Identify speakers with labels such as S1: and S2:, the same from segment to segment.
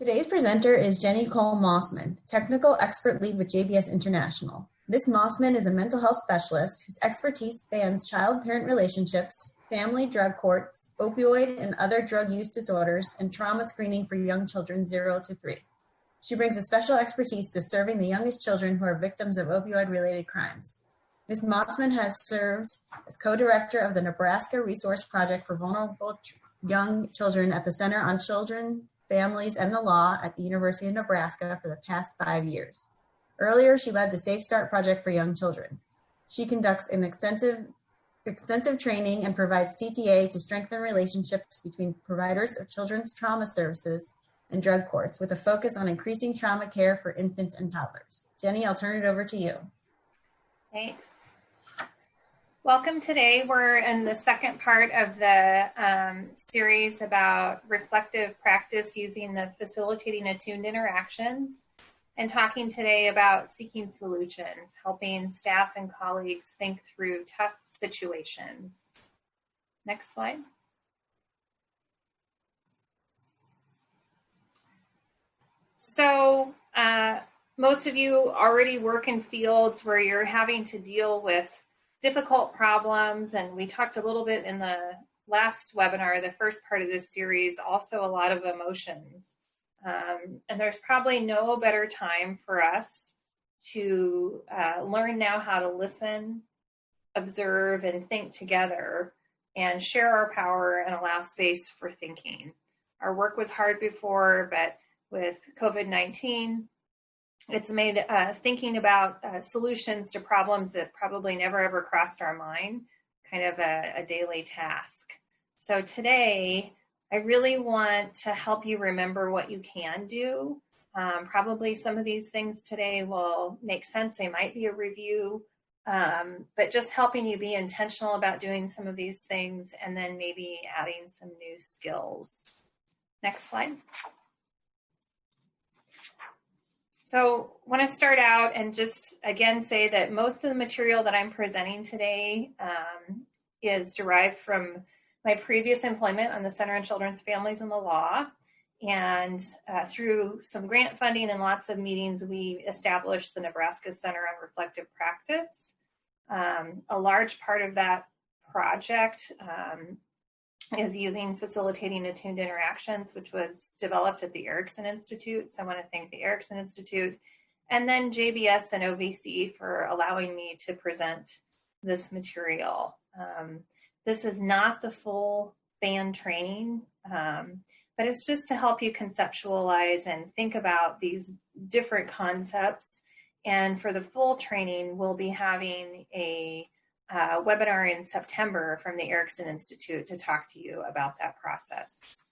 S1: Today's presenter is Jennie Cole-Mossman, Technical Expert Lead with JBS International. Ms. Mossman is a mental health specialist whose expertise spans child-parent relationships, family drug courts, opioid and other drug use disorders, and trauma screening for young children 0 to 3. She brings a special expertise to serving the youngest children who are victims of opioid-related crimes. Ms. Mossman has served as co-director of the Nebraska Resource Project for Vulnerable Young Children at the Center on Children, Families, and the Law at the University of Nebraska for the past 5 years. Earlier, she led the Safe Start Project for young children. She conducts an extensive training and provides TTA to strengthen relationships between providers of children's trauma services and drug courts with a focus on increasing trauma care for infants and toddlers. Jennie, I'll turn it over to you.
S2: Thanks. Welcome. Today we're in the second part of the series about reflective practice using the facilitating attuned interactions, and talking today about seeking solutions, helping staff and colleagues think through tough situations. Next slide. So most of you already work in fields where you're having to deal with difficult problems, and we talked a little bit in the last webinar, the first part of this series, also a lot of emotions. And there's probably no better time for us to learn now how to listen, observe, and think together, and share our power and allow space for thinking. Our work was hard before, but with COVID-19, it's made thinking about solutions to problems that probably never ever crossed our mind kind of a daily task. So today, I really want to help you remember what you can do. Probably some of these things today will make sense. They might be a review, but just helping you be intentional about doing some of these things and then maybe adding some new skills. Next slide. So I want to start out and just again say that most of the material that I'm presenting today is derived from my previous employment on the Center on Children's, Families, and the Law. And through some grant funding and lots of meetings, we established the Nebraska Center on Reflective Practice. A large part of that project is using facilitating attuned interactions, which was developed at the Erickson Institute. So I want to thank the Erickson Institute, and then JBS and OVC for allowing me to present this material. This is not the full band training, but it's just to help you conceptualize and think about these different concepts. And for the full training, we'll be having a webinar in September from the Erickson Institute to talk to you about that process.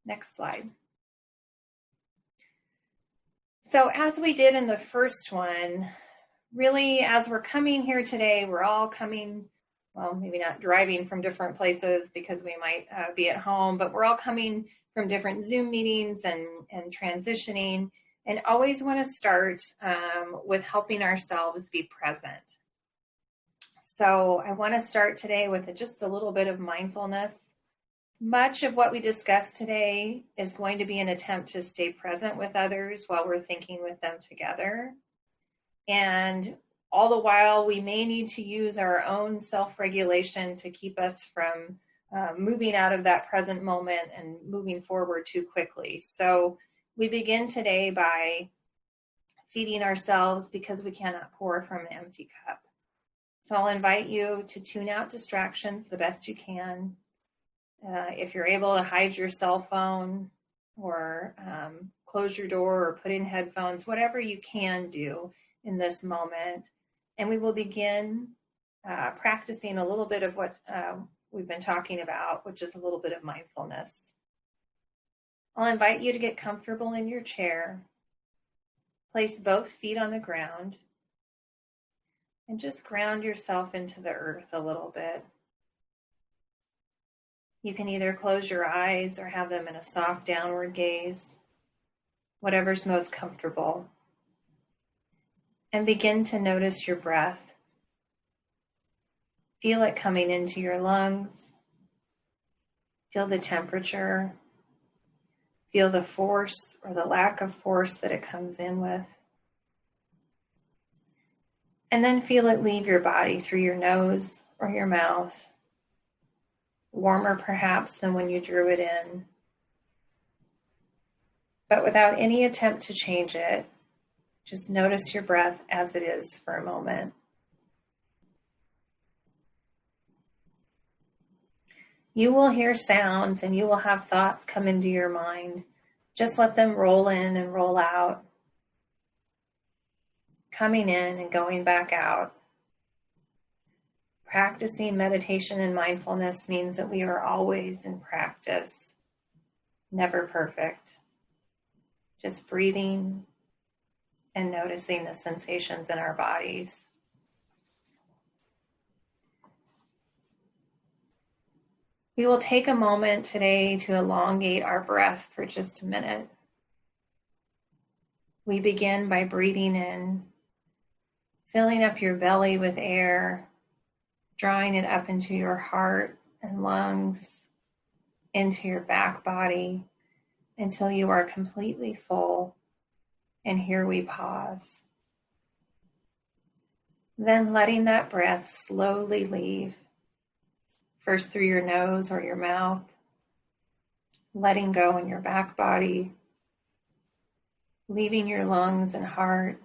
S2: Next slide. So as we did in the first one, really as we're coming here today, we're all coming, well, maybe not driving from different places because we might be at home, but we're all coming from different Zoom meetings and transitioning, and always want to start with helping ourselves be present. So I want to start today with just a little bit of mindfulness. Much of what we discussed today is going to be an attempt to stay present with others while we're thinking with them together. And all the while, we may need to use our own self-regulation to keep us from moving out of that present moment and moving forward too quickly. So we begin today by feeding ourselves because we cannot pour from an empty cup. So I'll invite you to tune out distractions the best you can. If you're able to hide your cell phone or close your door or put in headphones, whatever you can do in this moment. And we will begin practicing a little bit of what we've been talking about, which is a little bit of mindfulness. I'll invite you to get comfortable in your chair. Place both feet on the ground. And just ground yourself into the earth a little bit. You can either close your eyes or have them in a soft downward gaze, whatever's most comfortable. And begin to notice your breath. Feel it coming into your lungs. Feel the temperature. Feel the force or the lack of force that it comes in with. And then feel it leave your body through your nose or your mouth, warmer perhaps than when you drew it in. But without any attempt to change it, just notice your breath as it is for a moment. You will hear sounds and you will have thoughts come into your mind. Just let them roll in and roll out, coming in and going back out. Practicing meditation and mindfulness means that we are always in practice, never perfect. Just breathing and noticing the sensations in our bodies. We will take a moment today to elongate our breath for just a minute. We begin by breathing in, filling up your belly with air, drawing it up into your heart and lungs, into your back body, until you are completely full. And here we pause. Then letting that breath slowly leave, first through your nose or your mouth, letting go in your back body, leaving your lungs and heart,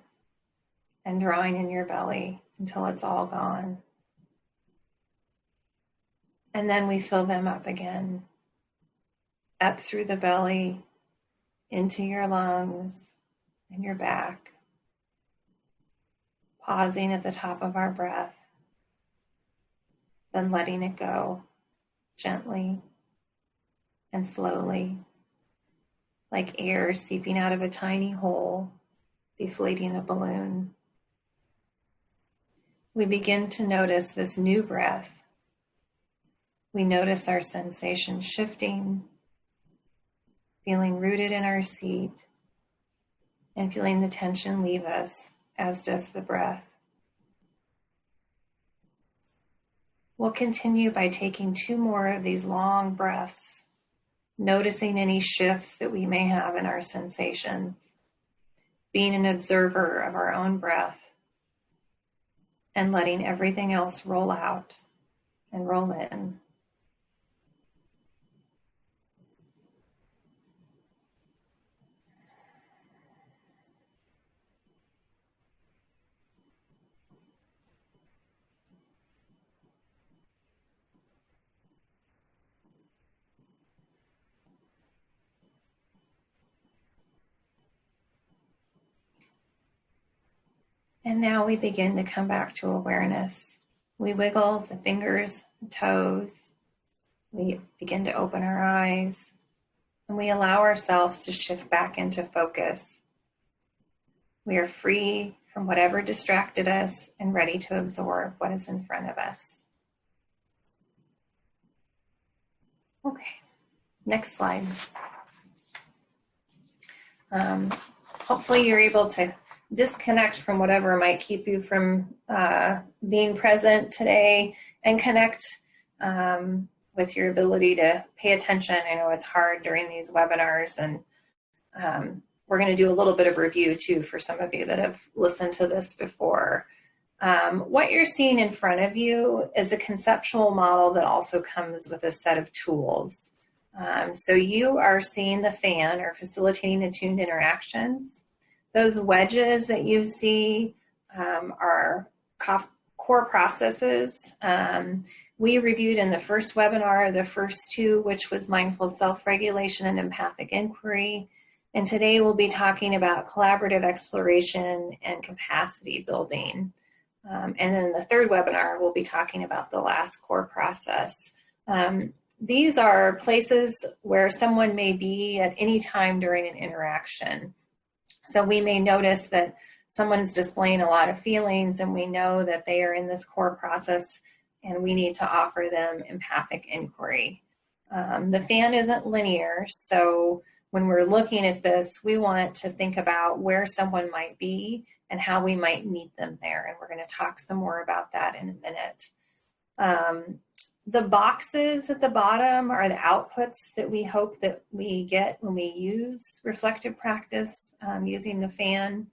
S2: and drawing in your belly until it's all gone. And then we fill them up again, up through the belly, into your lungs and your back, pausing at the top of our breath, then letting it go gently and slowly, like air seeping out of a tiny hole, deflating a balloon. We begin to notice this new breath. We notice our sensation shifting, feeling rooted in our seat, and feeling the tension leave us, as does the breath. We'll continue by taking 2 more of these long breaths, noticing any shifts that we may have in our sensations, being an observer of our own breath, and letting everything else roll out and roll in. And now we begin to come back to awareness. We wiggle the fingers and toes. We begin to open our eyes. And we allow ourselves to shift back into focus. We are free from whatever distracted us and ready to absorb what is in front of us. Okay, next slide. Hopefully you're able to disconnect from whatever might keep you from being present today and connect with your ability to pay attention. I know it's hard during these webinars, and we're going to do a little bit of review too for some of you that have listened to this before. What you're seeing in front of you is a conceptual model that also comes with a set of tools. So you are seeing the fan, or facilitating attuned interactions. Those wedges that you see are core processes. We reviewed in the first webinar the first 2, which was mindful self-regulation and empathic inquiry. And today we'll be talking about collaborative exploration and capacity building. And then the third webinar, we'll be talking about the last core process. These are places where someone may be at any time during an interaction. So we may notice that someone's displaying a lot of feelings, and we know that they are in this core process, and we need to offer them empathic inquiry. The fan isn't linear, so when we're looking at this, we want to think about where someone might be and how we might meet them there, and we're going to talk some more about that in a minute. The boxes at the bottom are the outputs that we hope that we get when we use reflective practice using the FAN.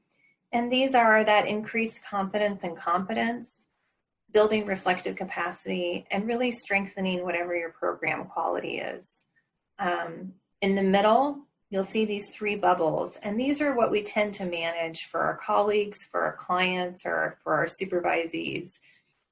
S2: And these are that increased confidence and competence, building reflective capacity, and really strengthening whatever your program quality is. In the middle, you'll see these 3 bubbles, and these are what we tend to manage for our colleagues, for our clients, or for our supervisees.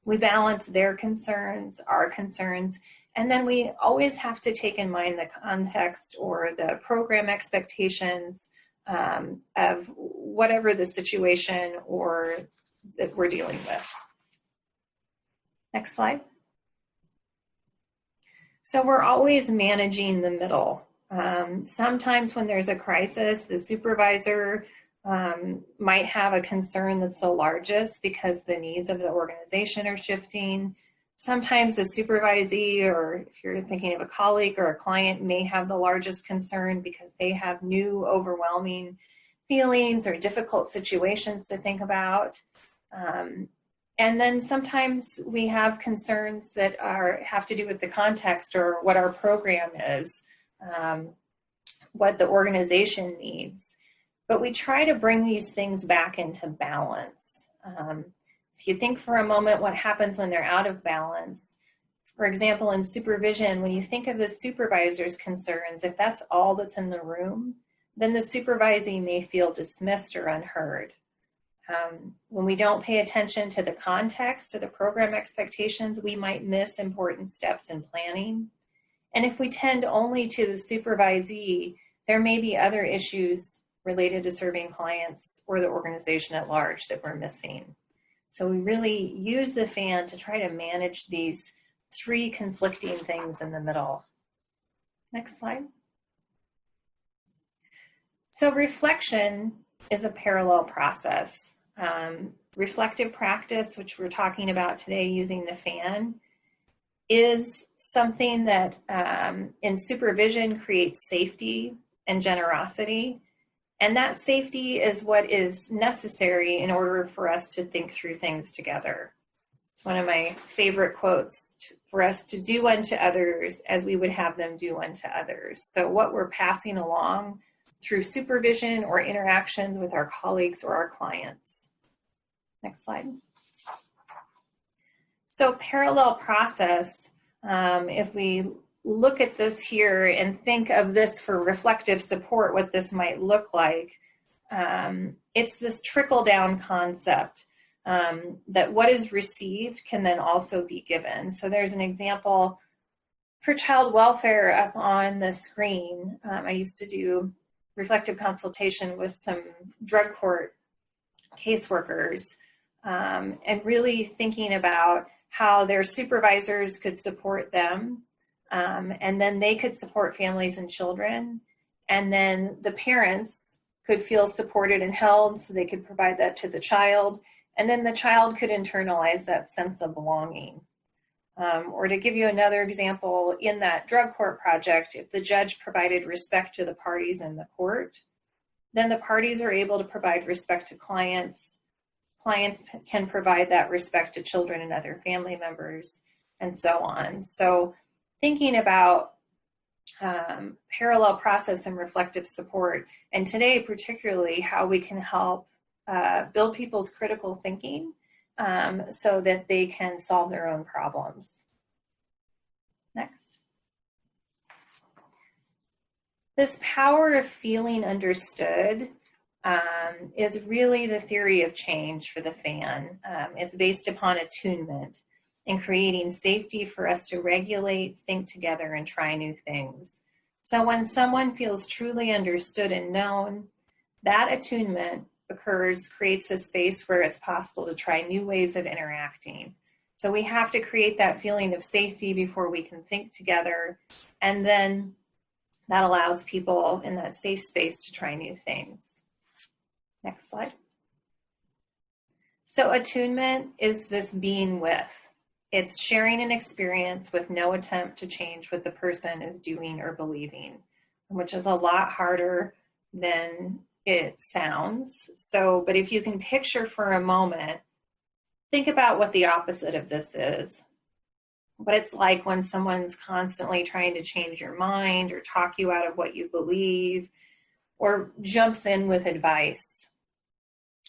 S2: We balance their concerns, our concerns, and then we always have to take in mind the context or the program expectations of whatever the situation or that we're dealing with. Next slide. So we're always managing the middle. Sometimes when there's a crisis, the supervisor might have a concern that's the largest because the needs of the organization are shifting. Sometimes the supervisee, or if you're thinking of a colleague or a client, may have the largest concern because they have new overwhelming feelings or difficult situations to think about. And then sometimes we have concerns that have to do with the context or what our program is, what the organization needs. But we try to bring these things back into balance. If you think for a moment what happens when they're out of balance, for example, in supervision, when you think of the supervisor's concerns, if that's all that's in the room, then the supervisee may feel dismissed or unheard. When we don't pay attention to the context of the program expectations, we might miss important steps in planning. And if we tend only to the supervisee, there may be other issues related to serving clients or the organization at large that we're missing. So we really use the FAN to try to manage these 3 conflicting things in the middle. Next slide. So reflection is a parallel process. Reflective practice, which we're talking about today using the FAN, is something that in supervision creates safety and generosity. And that safety is what is necessary in order for us to think through things together. It's one of my favorite quotes, for us to do unto others as we would have them do unto others. So what we're passing along through supervision or interactions with our colleagues or our clients. Next slide. So parallel process, if we look at this here and think of this for reflective support, what this might look like, it's this trickle-down concept that what is received can then also be given. So there's an example for child welfare up on the screen. I used to do reflective consultation with some drug court caseworkers, and really thinking about how their supervisors could support them, and then they could support families and children, and then the parents could feel supported and held so they could provide that to the child, and then the child could internalize that sense of belonging. Or to give you another example, in that drug court project, if the judge provided respect to the parties in the court, then the parties are able to provide respect to clients. Clients can provide that respect to children and other family members, and so on. So thinking about parallel process and reflective support, and today particularly how we can help build people's critical thinking so that they can solve their own problems. Next. This power of feeling understood is really the theory of change for the FAN. It's based upon attunement and creating safety for us to regulate, think together, and try new things. So when someone feels truly understood and known, that attunement creates a space where it's possible to try new ways of interacting. So we have to create that feeling of safety before we can think together, and then that allows people in that safe space to try new things. Next slide. So attunement is this being with. It's sharing an experience with no attempt to change what the person is doing or believing, which is a lot harder than it sounds. So, but if you can picture for a moment, think about what the opposite of this is. what it's like when someone's constantly trying to change your mind or talk you out of what you believe or jumps in with advice.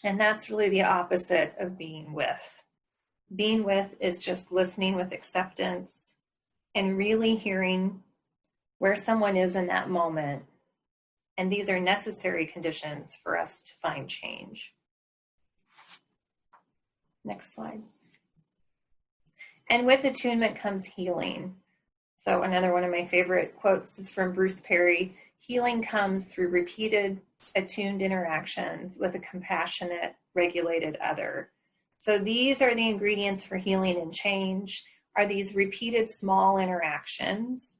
S2: And that's really the opposite of being with. Being with is just listening with acceptance and really hearing where someone is in that moment. And these are necessary conditions for us to find change. Next slide. And with attunement comes healing. So another one of my favorite quotes is from Bruce Perry. Healing comes through repeated attuned interactions with a compassionate, regulated other. So these are the ingredients for healing and change, are these repeated small interactions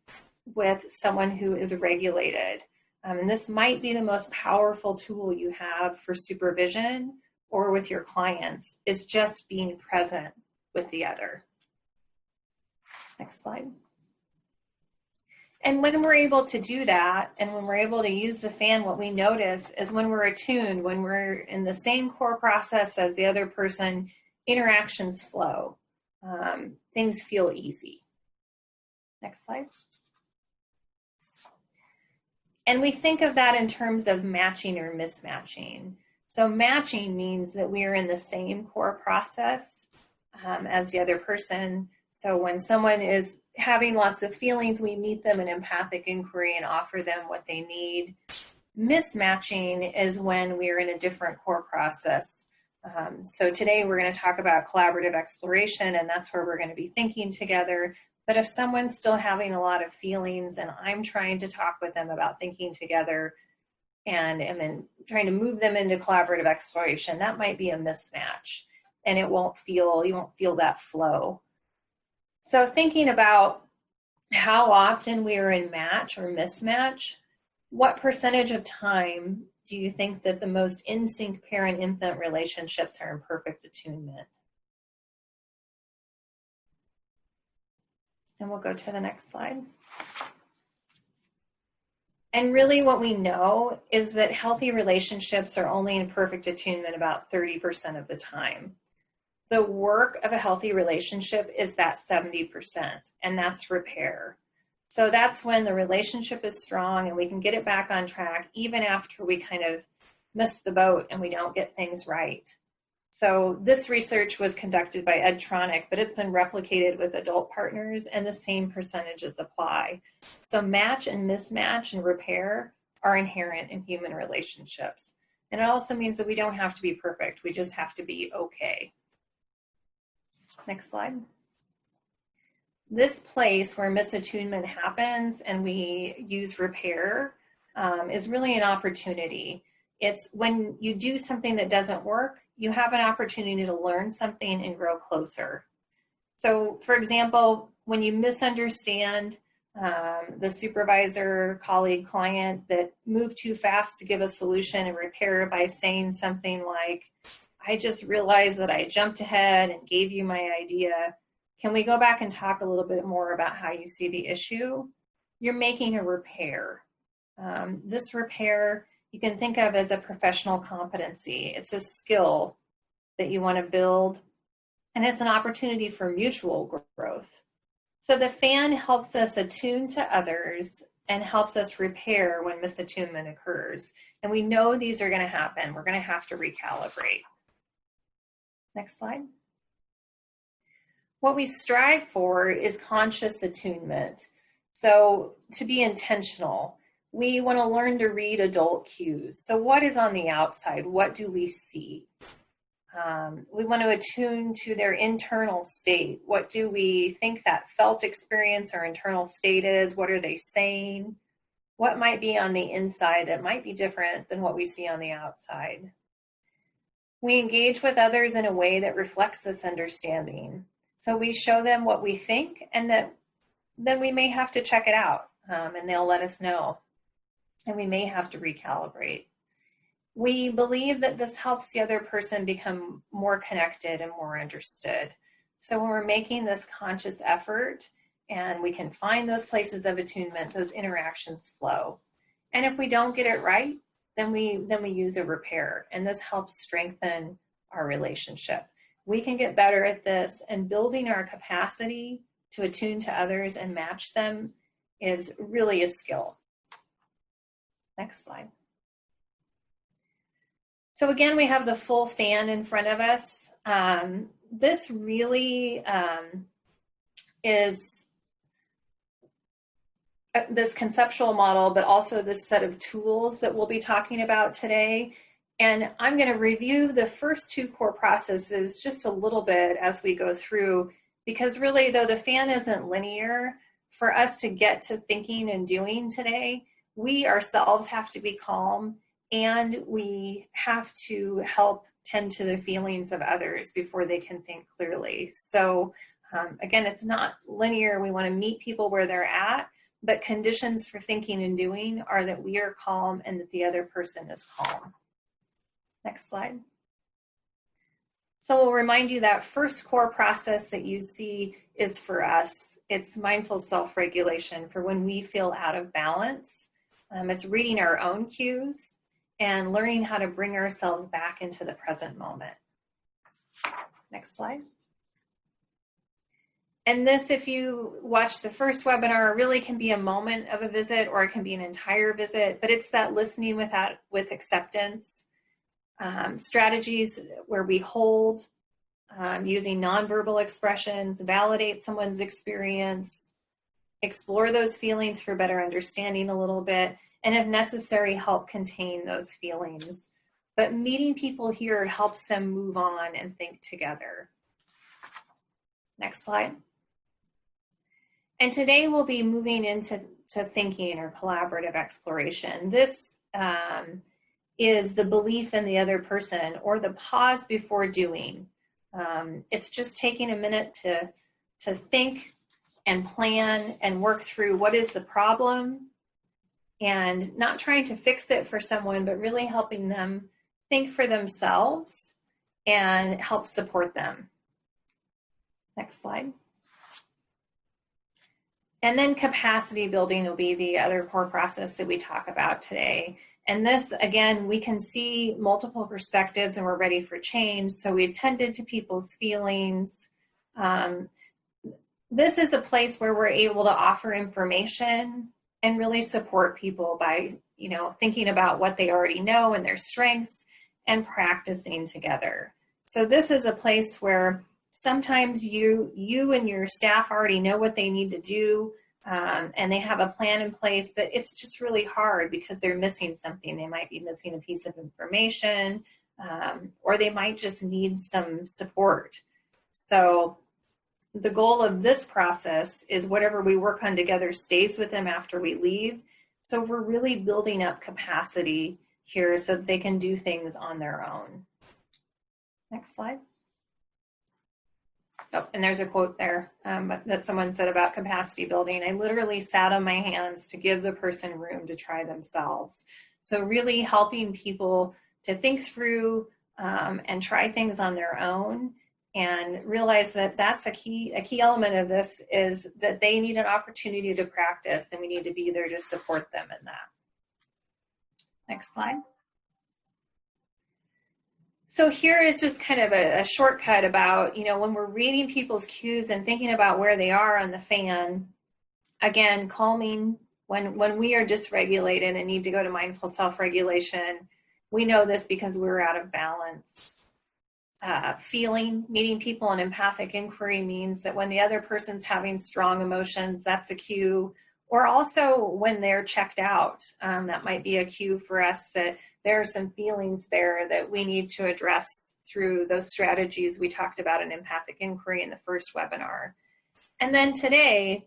S2: with someone who is regulated. And this might be the most powerful tool you have for supervision or with your clients, is just being present with the other. Next slide. And when we're able to do that, and when we're able to use the fan, what we notice is when we're attuned, when we're in the same core process as the other person, interactions flow. Things feel easy. Next slide. And we think of that in terms of matching or mismatching. So matching means that we are in the same core process as the other person. So when someone is having lots of feelings, we meet them in empathic inquiry and offer them what they need. Mismatching is when we're in a different core process. So today we're going to talk about collaborative exploration, and that's where we're going to be thinking together. But if someone's still having a lot of feelings and I'm trying to talk with them about thinking together and am trying to move them into collaborative exploration, that might be a mismatch, and you won't feel that flow. So thinking about how often we are in match or mismatch, what percentage of time do you think that the most in sync parent-infant relationships are in perfect attunement? And we'll go to the next slide. And really what we know is that healthy relationships are only in perfect attunement about 30% of the time. The work of a healthy relationship is that 70%, and that's repair. So that's when the relationship is strong and we can get it back on track even after we kind of miss the boat and we don't get things right. So this research was conducted by Edtronic, but it's been replicated with adult partners and the same percentages apply. So match and mismatch and repair are inherent in human relationships. And it also means that we don't have to be perfect. We just have to be okay. Next slide. This place where misattunement happens and we use repair is really an opportunity. It's when you do something that doesn't work, you have an opportunity to learn something and grow closer. So, for example, when you misunderstand the supervisor, colleague, client that moved too fast to give a solution and repair by saying something like, I just realized that I jumped ahead and gave you my idea. Can we go back and talk a little bit more about how you see the issue? You're making a repair. This repair you can think of as a professional competency. It's a skill that you want to build, and it's an opportunity for mutual growth. So the fan helps us attune to others and helps us repair when misattunement occurs. And we know these are going to happen. We're going to have to recalibrate. Next slide. What we strive for is conscious attunement. So to be intentional, we want to learn to read adult cues. So what is on the outside? What do we see? We want to attune to their internal state. What do we think that felt experience or internal state is? What are they saying? What might be on the inside that might be different than what we see on the outside? We engage with others in a way that reflects this understanding. So we show them what we think, and that then we may have to check it out, and they'll let us know. And we may have to recalibrate. We believe that this helps the other person become more connected and more understood. So when we're making this conscious effort and we can find those places of attunement, those interactions flow. And if we don't get it right, then we use a repair, and this helps strengthen our relationship. We can get better at this, and building our capacity to attune to others and match them is really a skill. Next slide. So again, we have the full fan in front of us. This really is this conceptual model, but also this set of tools that we'll be talking about today. And I'm going to review the first two core processes just a little bit as we go through, because really, though the fan isn't linear, for us to get to thinking and doing today, we ourselves have to be calm, and we have to help tend to the feelings of others before they can think clearly. So again, it's not linear. We want to meet people where they're at, but conditions for thinking and doing are that we are calm and that the other person is calm. Next slide. So we'll remind you that first core process that you see is for us. It's mindful self-regulation for when we feel out of balance. It's reading our own cues and learning how to bring ourselves back into the present moment. Next slide. And this, if you watch the first webinar, really can be a moment of a visit, or it can be an entire visit, but it's that listening with acceptance, strategies where we hold, using nonverbal expressions, validate someone's experience, explore those feelings for better understanding a little bit, and if necessary, help contain those feelings. But meeting people here helps them move on and think together. Next slide. And today we'll be moving into thinking or collaborative exploration. This is the belief in the other person, or the pause before doing. It's just taking a minute to think and plan and work through what is the problem, and not trying to fix it for someone, but really helping them think for themselves and help support them. Next slide. And then capacity building will be the other core process that we talk about today. And this, again, we can see multiple perspectives and we're ready for change. So we've tended to people's feelings. This is a place where we're able to offer information and really support people by, thinking about what they already know and their strengths and practicing together. So this is a place where sometimes you and your staff already know what they need to do, and they have a plan in place, but it's just really hard because they're missing something. They might be missing a piece of information, or they might just need some support. So the goal of this process is whatever we work on together stays with them after we leave. So we're really building up capacity here so that they can do things on their own. Next slide. Oh, and there's a quote there that someone said about capacity building. I literally sat on my hands to give the person room to try themselves. So really helping people to think through and try things on their own, and realize that that's a key element of this, is that they need an opportunity to practice, and we need to be there to support them in that. Next slide. So here is just kind of a shortcut about, when we're reading people's cues and thinking about where they are on the fan, again, calming when we are dysregulated and need to go to mindful self-regulation. We know this because we're out of balance. Meeting people in empathic inquiry means that when the other person's having strong emotions, that's a cue. Or also when they're checked out, that might be a cue for us that there are some feelings there that we need to address through those strategies we talked about in empathic inquiry in the first webinar. And then today,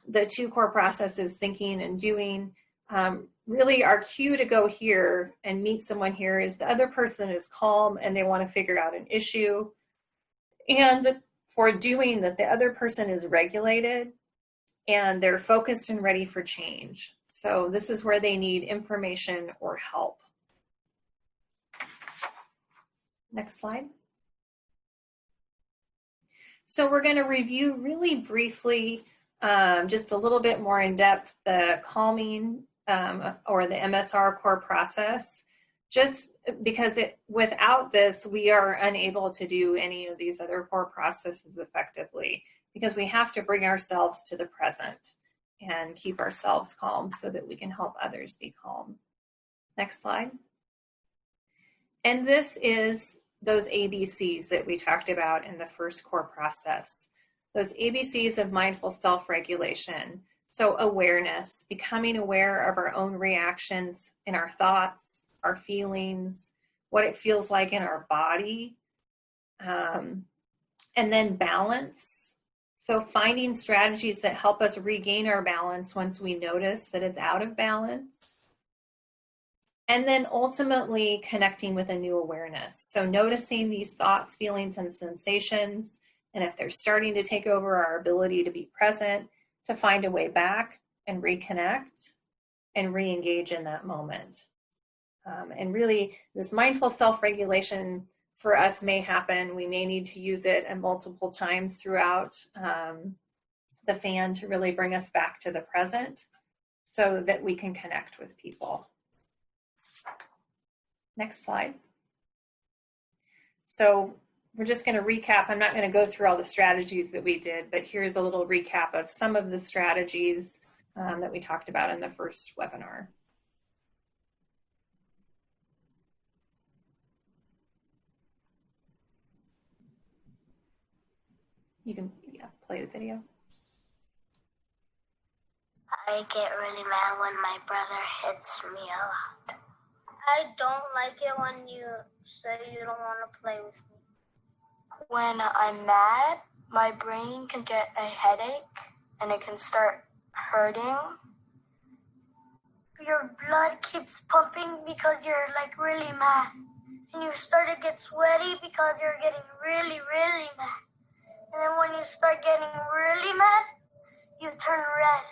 S2: the two core processes, thinking and doing, really our cue to go here and meet someone here is the other person is calm and they want to figure out an issue. And for doing that, the other person is regulated and they're focused and ready for change. So this is where they need information or help. Next slide. So we're going to review really briefly, just a little bit more in depth, the calming or the MSR core process, just because without this, we are unable to do any of these other core processes effectively, because we have to bring ourselves to the present and keep ourselves calm so that we can help others be calm. Next slide. And this is those ABCs that we talked about in the first core process. Those ABCs of mindful self-regulation. So awareness, becoming aware of our own reactions in our thoughts, our feelings, what it feels like in our body. And then balance. So finding strategies that help us regain our balance once we notice that it's out of balance. And then ultimately connecting with a new awareness. So noticing these thoughts, feelings, and sensations, and if they're starting to take over our ability to be present, to find a way back and reconnect and re-engage in that moment. And really, this mindful self-regulation for us may happen. We may need to use it multiple times throughout the fan to really bring us back to the present so that we can connect with people. Next slide. So we're just going to recap. I'm not going to go through all the strategies that we did, but here's a little recap of some of the strategies that we talked about in the first webinar. You can play the video.
S3: I get really mad when my brother hits me a lot. I don't like it when you say you don't want to play with me. When I'm mad, my brain can get a headache and it can start hurting. Your blood keeps pumping because you're like really mad. And you start to get sweaty because you're getting really, really mad. And then when you start getting really mad, you turn red.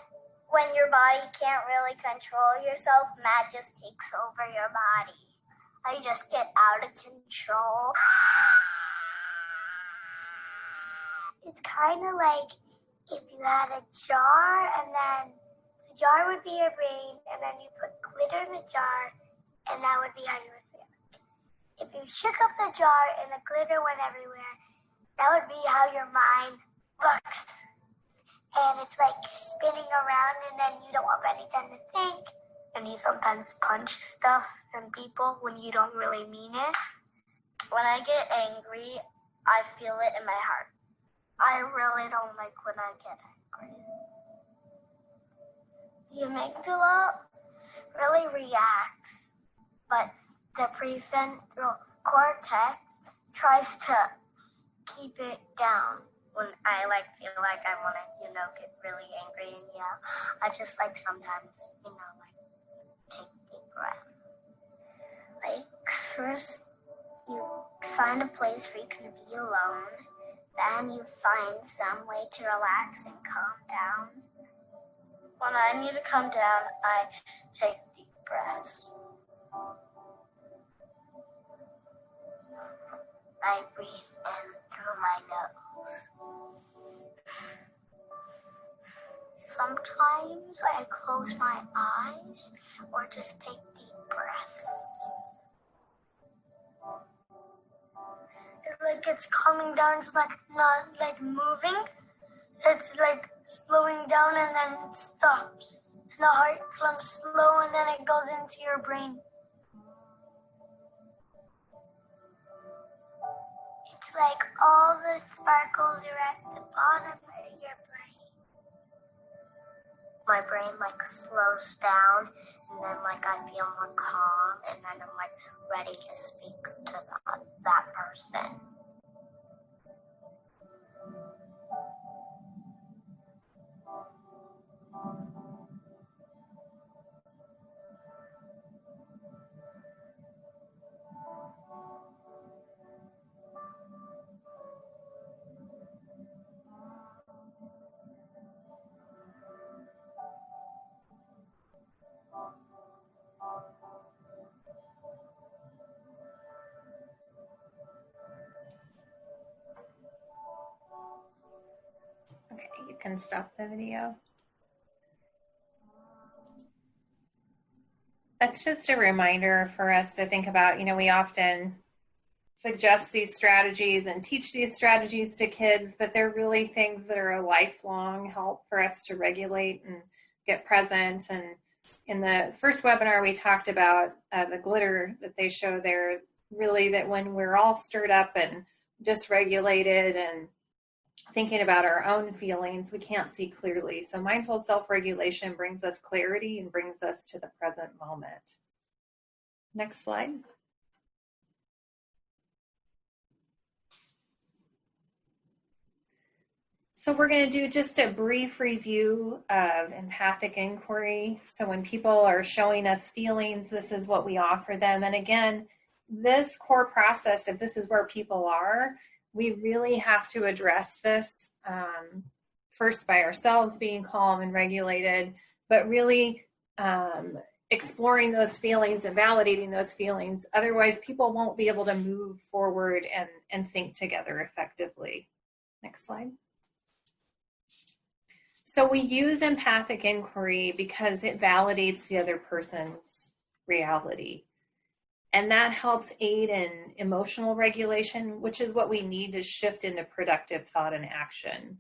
S3: When your body can't really control yourself, mad just takes over your body. I just get out of control. It's kind of like if you had a jar and then the jar would be your brain and then you put glitter in the jar and that would be how you would feel. If you shook up the jar and the glitter went everywhere, that would be how your mind works. And it's like spinning around and then you don't have anything to think. And you sometimes punch stuff and people when you don't really mean it. When I get angry, I feel it in my heart. I really don't like when I get angry. The amygdala really reacts, but the prefrontal cortex tries to keep it down. When I feel like I want to, get really angry and yell, I just sometimes, take a deep breath. First, you find a place where you can be alone. Then you find some way to relax and calm down. When I need to calm down, I take deep breaths. I breathe in through my nose. Sometimes I close my eyes or just take deep breaths. It's calming down, it's not moving. It's slowing down and then it stops. And the heart pumps slow and then it goes into your brain. It's like all the sparkles are at the bottom of your brain. My brain slows down and then I feel more calm and then I'm ready to speak to that person.
S2: Okay, you can stop the video. That's just a reminder for us to think about, we often suggest these strategies and teach these strategies to kids, but they're really things that are a lifelong help for us to regulate and get present. And in the first webinar, we talked about the glitter that they show there, really that when we're all stirred up and dysregulated and thinking about our own feelings, we can't see clearly. So mindful self-regulation brings us clarity and brings us to the present moment. Next slide. So we're going to do just a brief review of empathic inquiry. So when people are showing us feelings, this is what we offer them. And again, this core process, if this is where people are, we really have to address this first by ourselves being calm and regulated, but really exploring those feelings and validating those feelings. Otherwise, people won't be able to move forward and think together effectively. Next slide. So we use empathic inquiry because it validates the other person's reality. And that helps aid in emotional regulation, which is what we need to shift into productive thought and action.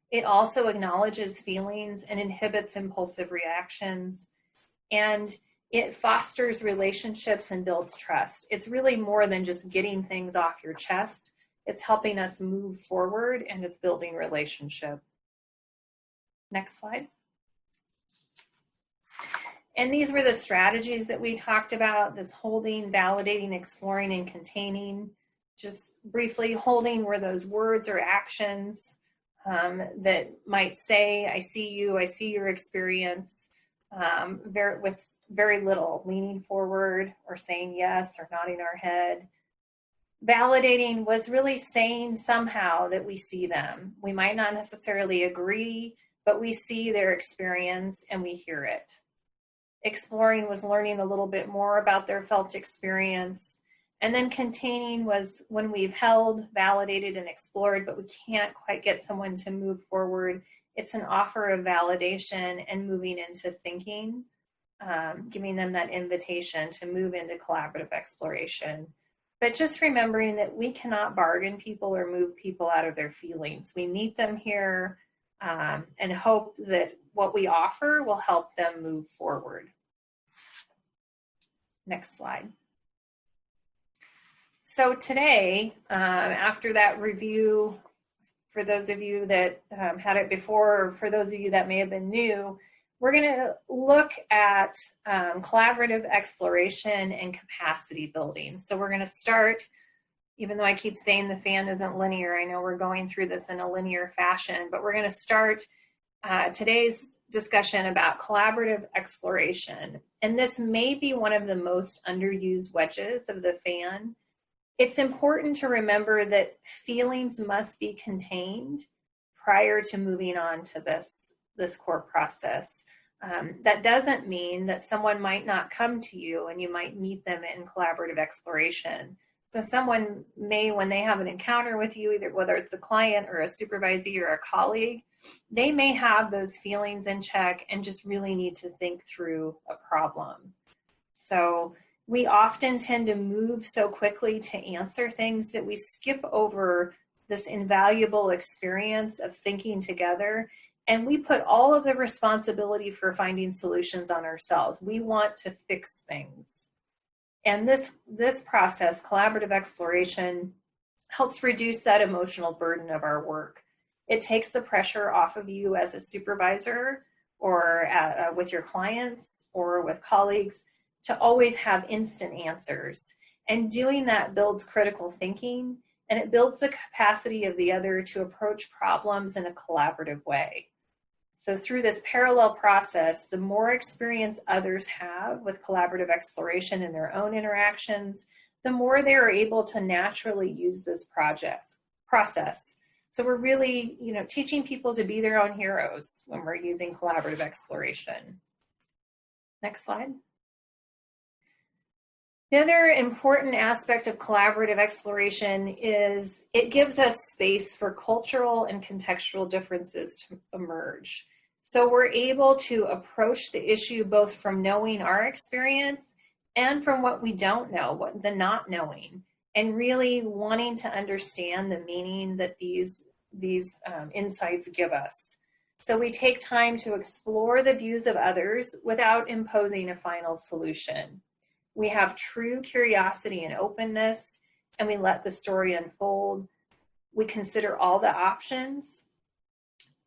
S2: It also acknowledges feelings and inhibits impulsive reactions. And it fosters relationships and builds trust. It's really more than just getting things off your chest. It's helping us move forward, and it's building relationship. Next slide. And these were the strategies that we talked about, this holding, validating, exploring, and containing. Just briefly, holding were those words or actions that might say, I see you, I see your experience, with very little leaning forward or saying yes or nodding our head. Validating was really saying somehow that we see them. We might not necessarily agree, but we see their experience and we hear it. Exploring was learning a little bit more about their felt experience. And then containing was when we've held, validated, and explored, but we can't quite get someone to move forward. It's an offer of validation and moving into thinking, giving them that invitation to move into collaborative exploration. But just remembering that we cannot bargain people or move people out of their feelings. We meet them here and hope that what we offer will help them move forward. Next slide. So today, after that review, for those of you that had it before, or for those of you that may have been new, we're going to look at collaborative exploration and capacity building. So we're going to start, even though I keep saying the fan isn't linear, I know we're going through this in a linear fashion, but we're going to start today's discussion about collaborative exploration. And this may be one of the most underused wedges of the fan. It's important to remember that feelings must be contained prior to moving on to this core process. That doesn't mean that someone might not come to you and you might meet them in collaborative exploration. So someone may, when they have an encounter with you, either whether it's a client or a supervisee or a colleague, they may have those feelings in check and just really need to think through a problem. So we often tend to move so quickly to answer things that we skip over this invaluable experience of thinking together, and we put all of the responsibility for finding solutions on ourselves. We want to fix things. And this process, collaborative exploration, helps reduce that emotional burden of our work. It takes the pressure off of you as a supervisor or with your clients or with colleagues to always have instant answers. And doing that builds critical thinking, and it builds the capacity of the other to approach problems in a collaborative way. So through this parallel process, the more experience others have with collaborative exploration in their own interactions, the more they are able to naturally use this process. So we're really, teaching people to be their own heroes when we're using collaborative exploration. Next slide. The other important aspect of collaborative exploration is it gives us space for cultural and contextual differences to emerge. So we're able to approach the issue both from knowing our experience and from what we don't know, what the not knowing. and really wanting to understand the meaning that these insights give us. So we take time to explore the views of others without imposing a final solution. We have true curiosity and openness, and we let the story unfold. We consider all the options.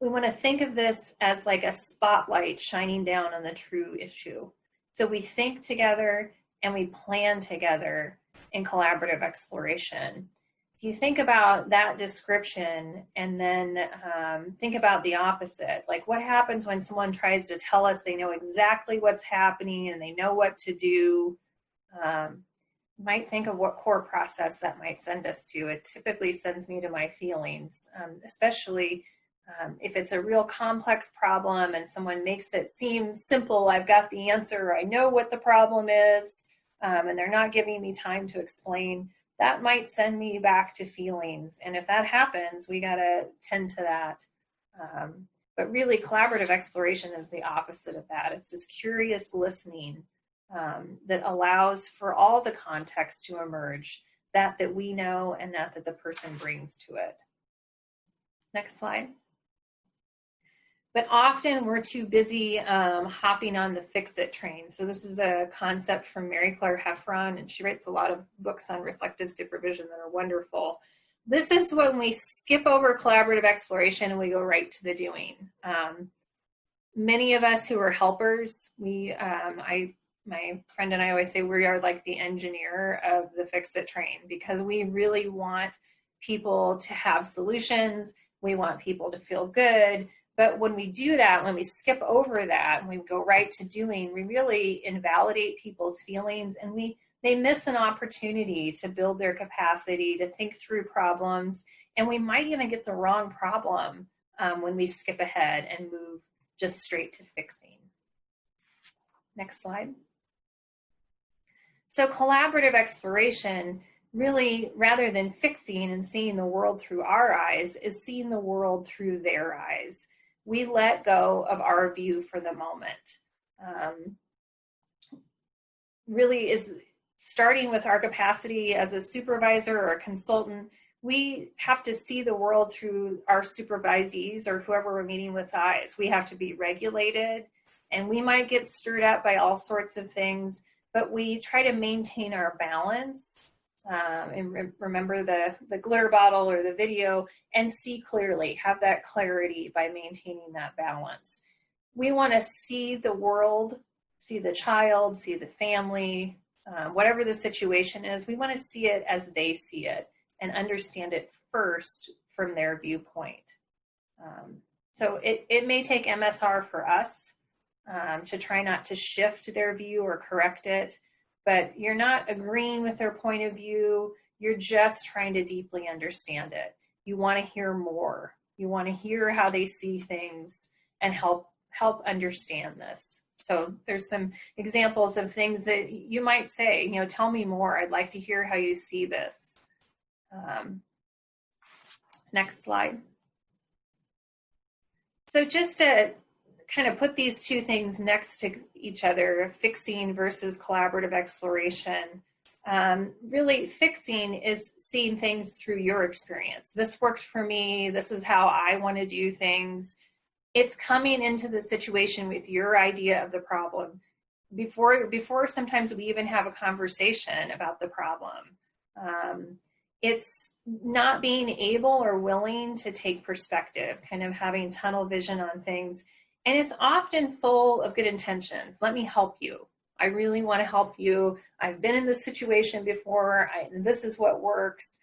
S2: We want to think of this as like a spotlight shining down on the true issue. So we think together and we plan together in collaborative exploration. If you think about that description and then think about the opposite, like what happens when someone tries to tell us they know exactly what's happening and they know what to do, might think of what core process that might send us to. It typically sends me to my feelings, especially if it's a real complex problem and someone makes it seem simple. I've got the answer, I know what the problem is, and they're not giving me time to explain. That might send me back to feelings. And if that happens, we got to tend to that. But really, collaborative exploration is the opposite of that. It's this curious listening that allows for all the context to emerge, that we know and that the person brings to it. Next slide. But often we're too busy hopping on the fix-it train. So this is a concept from Mary Claire Heffron, and she writes a lot of books on reflective supervision that are wonderful. This is when we skip over collaborative exploration and we go right to the doing. Many of us who are helpers, my friend and I always say we are like the engineer of the fix-it train, because we really want people to have solutions. We want people to feel good. But when we do that, when we skip over that and we go right to doing, we really invalidate people's feelings, and they miss an opportunity to build their capacity to think through problems. And we might even get the wrong problem when we skip ahead and move just straight to fixing. Next slide. So collaborative exploration, really, rather than fixing and seeing the world through our eyes, is seeing the world through their eyes. We let go of our view for the moment. Really is starting with our capacity as a supervisor or a consultant. We have to see the world through our supervisees or whoever we're meeting with eyes. We have to be regulated, and we might get stirred up by all sorts of things, but we try to maintain our balance. And remember the glitter bottle or the video, and see clearly, have that clarity by maintaining that balance. We want to see the world, see the child, see the family, whatever the situation is. We want to see it as they see it and understand it first from their viewpoint. So it may take MSR for us to try not to shift their view or correct it. But you're not agreeing with their point of view. You're just trying to deeply understand it. You want to hear more. You want to hear how they see things and help understand this. So there's some examples of things that you might say, tell me more. I'd like to hear how you see this. Next slide. So just to kind of put these two things next to each other, fixing versus collaborative exploration. Really, fixing is seeing things through your experience. This worked for me. This is how I want to do things. It's coming into the situation with your idea of the problem before sometimes we even have a conversation about the problem. It's not being able or willing to take perspective, kind of having tunnel vision on things. And it's often full of good intentions. Let me help you. I really want to help you. I've been in this situation before. This is what works.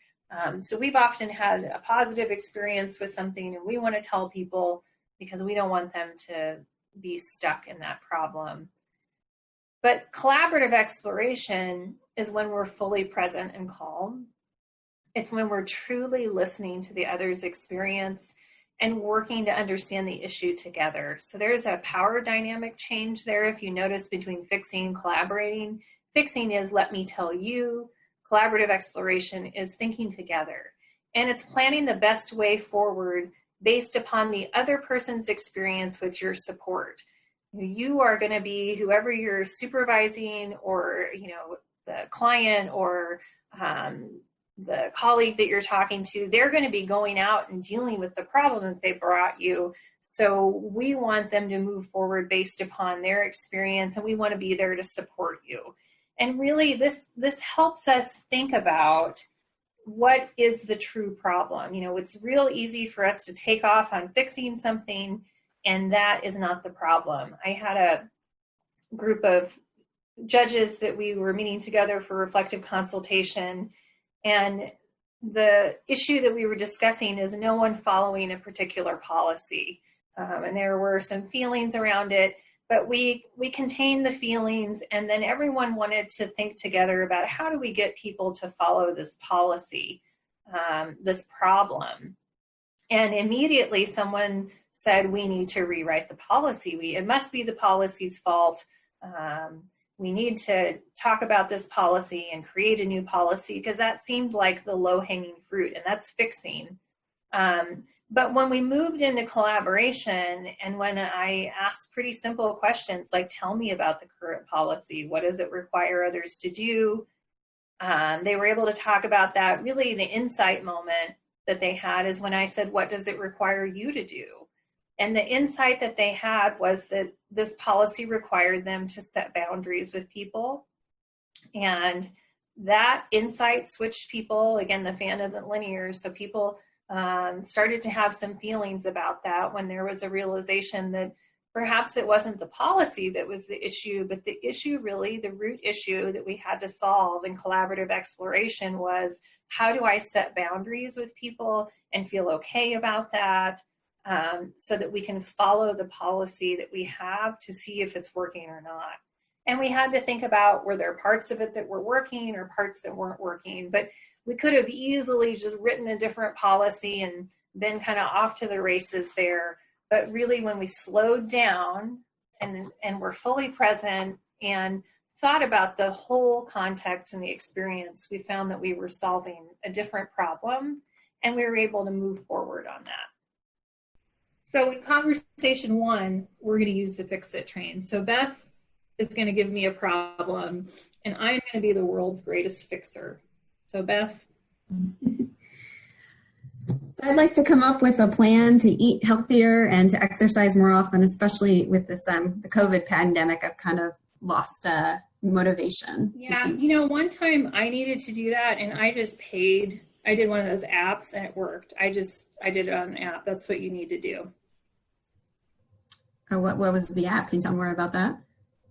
S2: So we've often had a positive experience with something, and we want to tell people because we don't want them to be stuck in that problem. But collaborative exploration is when we're fully present and calm. It's when we're truly listening to the other's experience and working to understand the issue together. So there's a power dynamic change there, if you notice, between fixing and collaborating. Fixing is let me tell you. Collaborative exploration is thinking together. And it's planning the best way forward based upon the other person's experience with your support. You are going to be whoever you're supervising, or the client, or the colleague that you're talking to, they're going to be going out and dealing with the problem that they brought you. So we want them to move forward based upon their experience, and we want to be there to support you. And really, this helps us think about what is the true problem. It's real easy for us to take off on fixing something, and that is not the problem. I had a group of judges that we were meeting together for reflective consultation, and the issue that we were discussing is no one following a particular policy. And there were some feelings around it, but we contained the feelings, and then everyone wanted to think together about how do we get people to follow this policy, this problem. And immediately someone said, we need to rewrite the policy. It must be the policy's fault. We need to talk about this policy and create a new policy, because that seemed like the low-hanging fruit, and that's fixing. But when we moved into collaboration, and when I asked pretty simple questions like, tell me about the current policy, what does it require others to do? They were able to talk about that. Really, the insight moment that they had is when I said, what does it require you to do? And the insight that they had was that this policy required them to set boundaries with people. And that insight switched people. Again, the fan isn't linear, so people started to have some feelings about that when there was a realization that perhaps it wasn't the policy that was the issue, but the issue, really, the root issue that we had to solve in collaborative exploration was, how do I set boundaries with people and feel okay about that, so that we can follow the policy that we have to see if it's working or not. And we had to think about, were there parts of it that were working or parts that weren't working? But we could have easily just written a different policy and been kind of off to the races there. But really, when we slowed down and were fully present and thought about the whole context and the experience, we found that we were solving a different problem, and we were able to move forward on that. So in conversation one, we're going to use the fix-it train. So Beth is going to give me a problem, and I'm going to be the world's greatest fixer. So Beth.
S1: So I'd like to come up with a plan to eat healthier and to exercise more often, especially with this the COVID pandemic. I've kind of lost motivation.
S2: Yeah, one time I needed to do that, and I just paid. I did one of those apps, and it worked. I did it on an app. That's what you need to do.
S1: Oh, what was the app? Can you tell me more about that?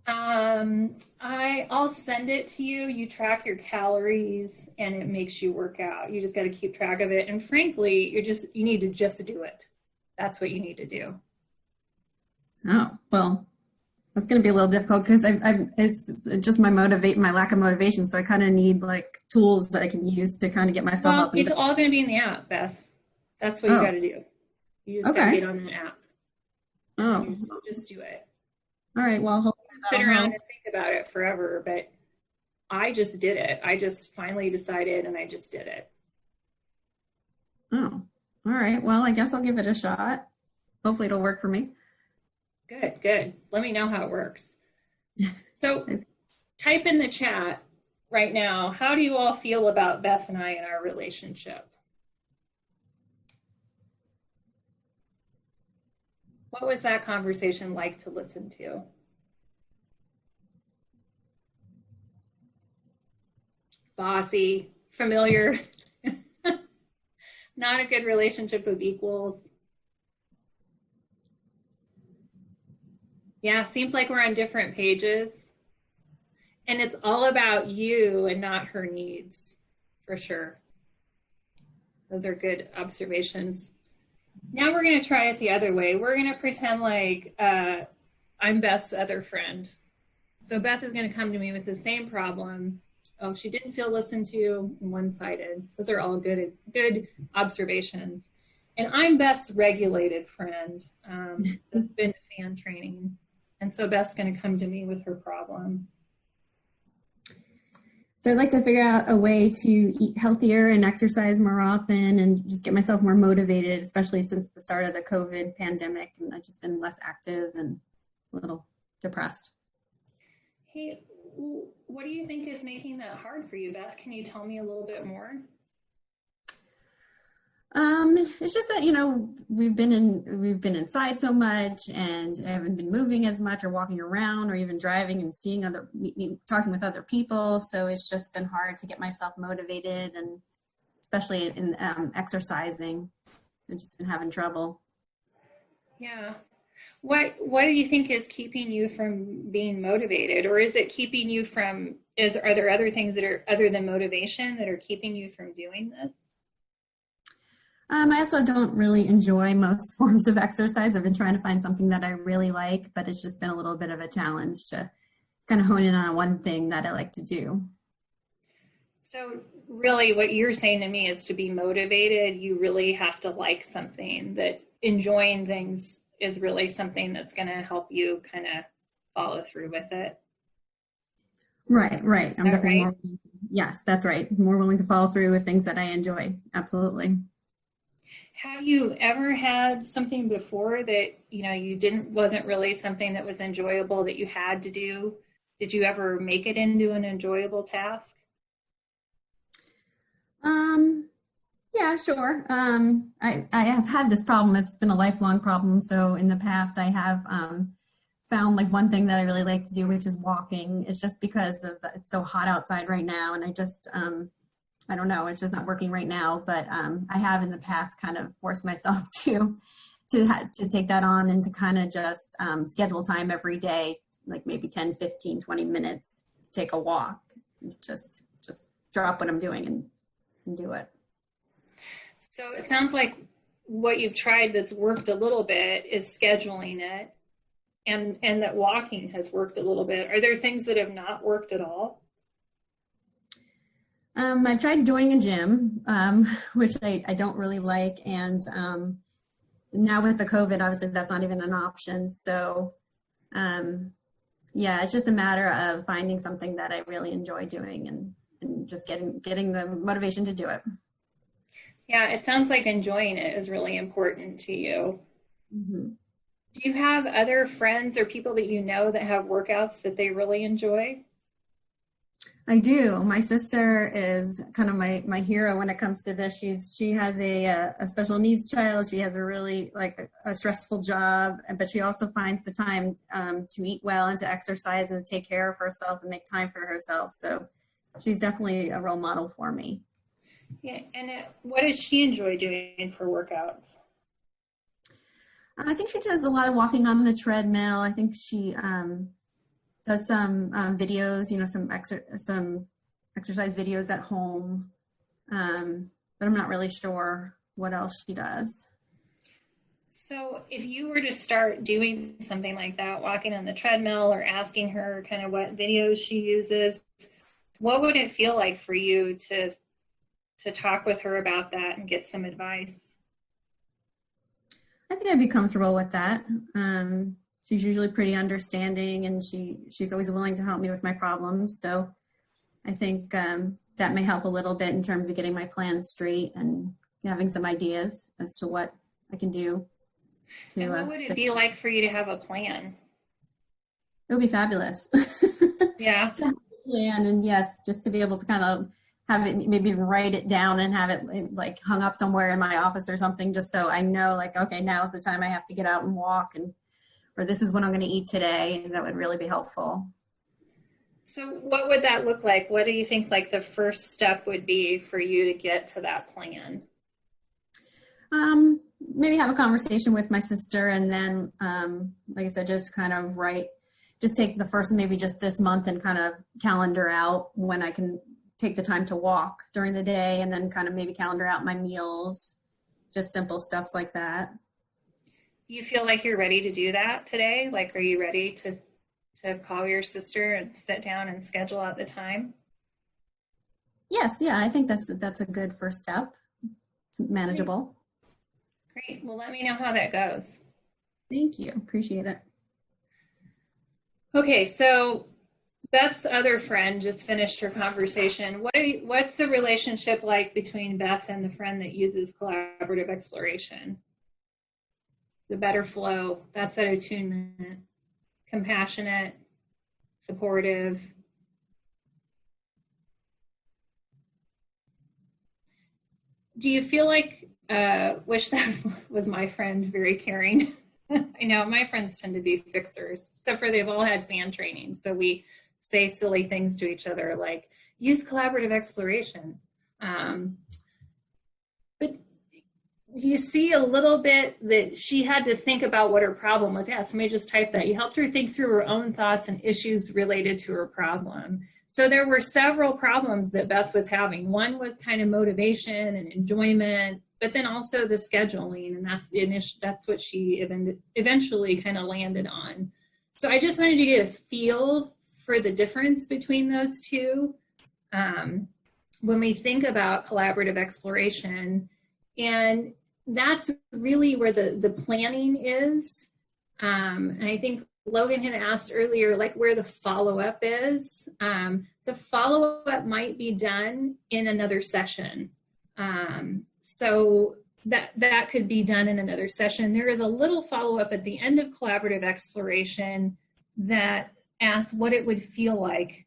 S2: I'll send it to you. You track your calories, and it makes you work out. You just got to keep track of it. And frankly, you need to just do it. That's what you need to do.
S1: Oh, well, that's going to be a little difficult because it's just my lack of motivation. So I kind of need like tools that I can use to kind of get myself up.
S2: It's all going to be in the app, Beth. That's what you got to do. You just got to get on an app.
S1: Oh,
S2: just do it.
S1: All right. Well,
S2: sit around and think about it forever, but I just did it. I just finally decided, and I just did it.
S1: Oh, all right. Well, I guess I'll give it a shot. Hopefully it'll work for me.
S2: Good. Let me know how it works. So type in the chat right now, how do you all feel about Beth and I and our relationship? What was that conversation like to listen to? Bossy, familiar, not a good relationship of equals. Yeah, seems like we're on different pages. And it's all about you and not her needs, for sure. Those are good observations. Now we're going to try it the other way. We're going to pretend like I'm Beth's other friend. So Beth is going to come to me with the same problem. Oh, she didn't feel listened to and one-sided. Those are all good observations. And I'm Beth's regulated friend that's been to fan training. And so Beth's going to come to me with her problem.
S1: So I'd like to figure out a way to eat healthier and exercise more often and just get myself more motivated, especially since the start of the COVID pandemic. And I've just been less active and a little depressed.
S2: Hey, what do you think is making that hard for you, Beth? Can you tell me a little bit more?
S1: It's just that, we've been inside so much, and I haven't been moving as much or walking around or even driving and seeing talking with other people. So it's just been hard to get myself motivated, and especially in exercising. I've just been having trouble.
S2: Yeah. What do you think is keeping you from being motivated, or is it keeping you from, are there other things that are other than motivation that are keeping you from doing this?
S1: I also don't really enjoy most forms of exercise. I've been trying to find something that I really like, but it's just been a little bit of a challenge to kind of hone in on one thing that I like to do.
S2: So really what you're saying to me is, to be motivated, you really have to like something. That enjoying things is really something that's going to help you kind of follow through with it.
S1: Right. I'm definitely right? Yes, that's right. More willing to follow through with things that I enjoy. Absolutely.
S2: Have you ever had something before that, wasn't really something that was enjoyable that you had to do? Did you ever make it into an enjoyable task?
S1: Yeah, sure. I have had this problem. It's been a lifelong problem. So in the past, I have found like one thing that I really like to do, which is walking. It's just because it's so hot outside right now, and I just I don't know, it's just not working right now. But I have in the past kind of forced myself to take that on, and to kind of just schedule time every day, like maybe 10, 15, 20 minutes to take a walk, and just drop what I'm doing and do it.
S2: So it sounds like what you've tried that's worked a little bit is scheduling it, and that walking has worked a little bit. Are there things that have not worked at all?
S1: I've tried joining a gym, which I don't really like. And now with the COVID, obviously that's not even an option. So it's just a matter of finding something that I really enjoy doing, and just getting the motivation to do it.
S2: Yeah, it sounds like enjoying it is really important to you.
S1: Mm-hmm.
S2: Do you have other friends or people that you know that have workouts that they really enjoy?
S1: I do. My sister is kind of my hero when it comes to this. She has a special needs child. She has a really a stressful job, but she also finds the time to eat well and to exercise and to take care of herself and make time for herself. So she's definitely a role model for me.
S2: Yeah, and what does she enjoy doing for workouts?
S1: I think she does a lot of walking on the treadmill. I think she does some videos, some exercise videos at home. But I'm not really sure what else she does.
S2: So if you were to start doing something like that, walking on the treadmill, or asking her kind of what videos she uses, what would it feel like for you to talk with her about that and get some advice?
S1: I think I'd be comfortable with that. She's usually pretty understanding, and she's always willing to help me with my problems. So I think that may help a little bit in terms of getting my plans straight and having some ideas as to what I can do.
S2: And what would it be like for you to have a plan?
S1: It would be fabulous.
S2: Yeah.
S1: To have a plan, and yes, just to be able to kind of have it, maybe even write it down and have it like hung up somewhere in my office or something, just so I know, like, okay, now's the time I have to get out and walk, or this is what I'm going to eat today. That would really be helpful.
S2: So what would that look like? What do you think like the first step would be for you to get to that plan?
S1: Maybe have a conversation with my sister, and then, like I said, just kind of take the first, maybe just this month, and kind of calendar out when I can take the time to walk during the day, and then kind of maybe calendar out my meals, just simple stuffs like that.
S2: You feel like you're ready to do that today? Like, are you ready to call your sister and sit down and schedule out the time?
S1: Yes. Yeah. I think that's a good first step. It's manageable.
S2: Great. Well, let me know how that goes.
S1: Thank you. Appreciate it.
S2: Okay. So Beth's other friend just finished her conversation. What's the relationship like between Beth and the friend that uses collaborative exploration? The better flow, that's that attunement, compassionate, supportive. do you feel like, wish that was my friend, very caring? I know my friends tend to be fixers, except for they've all had fan training. So we say silly things to each other like, use collaborative exploration. But do you see a little bit that she had to think about what her problem was? Yeah, somebody just typed that. You helped her think through her own thoughts and issues related to her problem. So there were several problems that Beth was having. One was kind of motivation and enjoyment, but then also the scheduling, and that's what she eventually kind of landed on. So I just wanted you to get a feel for the difference between those two when we think about collaborative exploration. And that's really where the planning is. And I think Logan had asked earlier, like where the follow-up is. The follow-up might be done in another session. So that could be done in another session. There is a little follow-up at the end of collaborative exploration that asks what it would feel like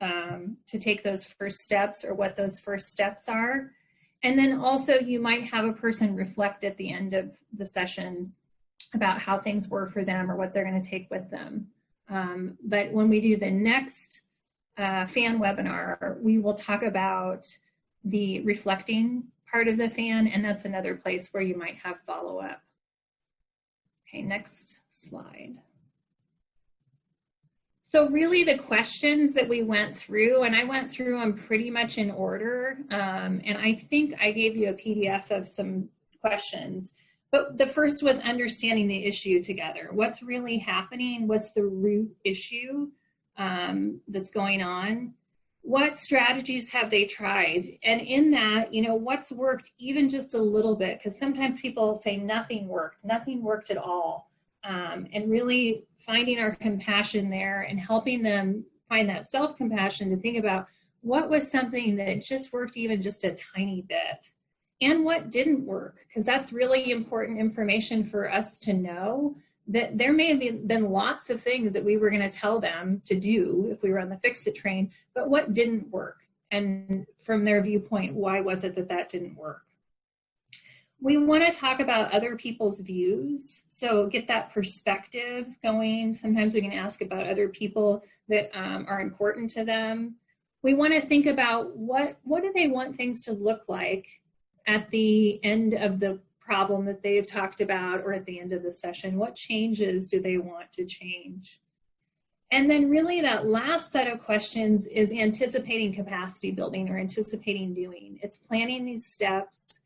S2: to take those first steps, or what those first steps are. And then also you might have a person reflect at the end of the session about how things were for them or what they're going to take with them. But when we do the next FAN webinar, we will talk about the reflecting part of the FAN, and that's another place where you might have follow-up. Okay, next slide. So really the questions that we went through, and I went through them pretty much in order, and I think I gave you a PDF of some questions. But the first was understanding the issue together. What's really happening? What's the root issue that's going on? What strategies have they tried? And in that, you know, what's worked even just a little bit? Because sometimes people say nothing worked at all. And really finding our compassion there and helping them find that self-compassion to think about what was something that just worked even just a tiny bit and what didn't work, because that's really important information for us to know, that there may have been lots of things that we were going to tell them to do if we were on the Fix It train, but what didn't work? And from their viewpoint, why was it that didn't work? We want to talk about other people's views, so get that perspective going. Sometimes we can ask about other people that are important to them. We want to think about what do they want things to look like at the end of the problem that they've talked about, or at the end of the session. What changes do they want to change? And then really that last set of questions is anticipating capacity building, or anticipating doing. It's planning these steps,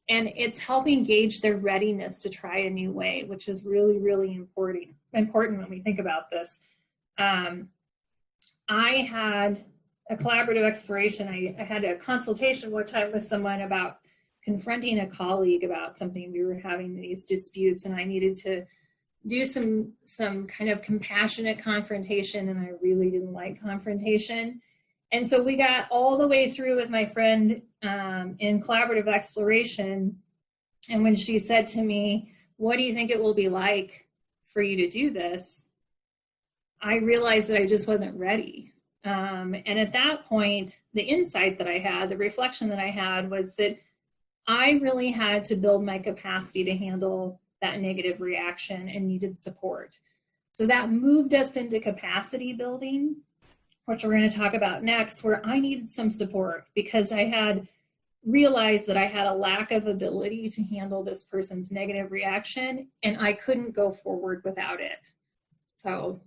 S2: and it's helping gauge their readiness to try a new way, which is really, really important when we think about this. I had a collaborative exploration. I had a consultation one time with someone about confronting a colleague about something. We were having these disputes, and I needed to do some kind of compassionate confrontation, and I really didn't like confrontation. And so we got all the way through with my friend in collaborative exploration. And when she said to me, "What do you think it will be like for you to do this?" I realized that I just wasn't ready. And at that point, the insight that I had, the reflection that I had, was that I really had to build my capacity to handle that negative reaction and needed support. So that moved us into capacity building, which we're going to talk about next, where I needed some support because I had realized that I had a lack of ability to handle this person's negative reaction, and I couldn't go forward without it. So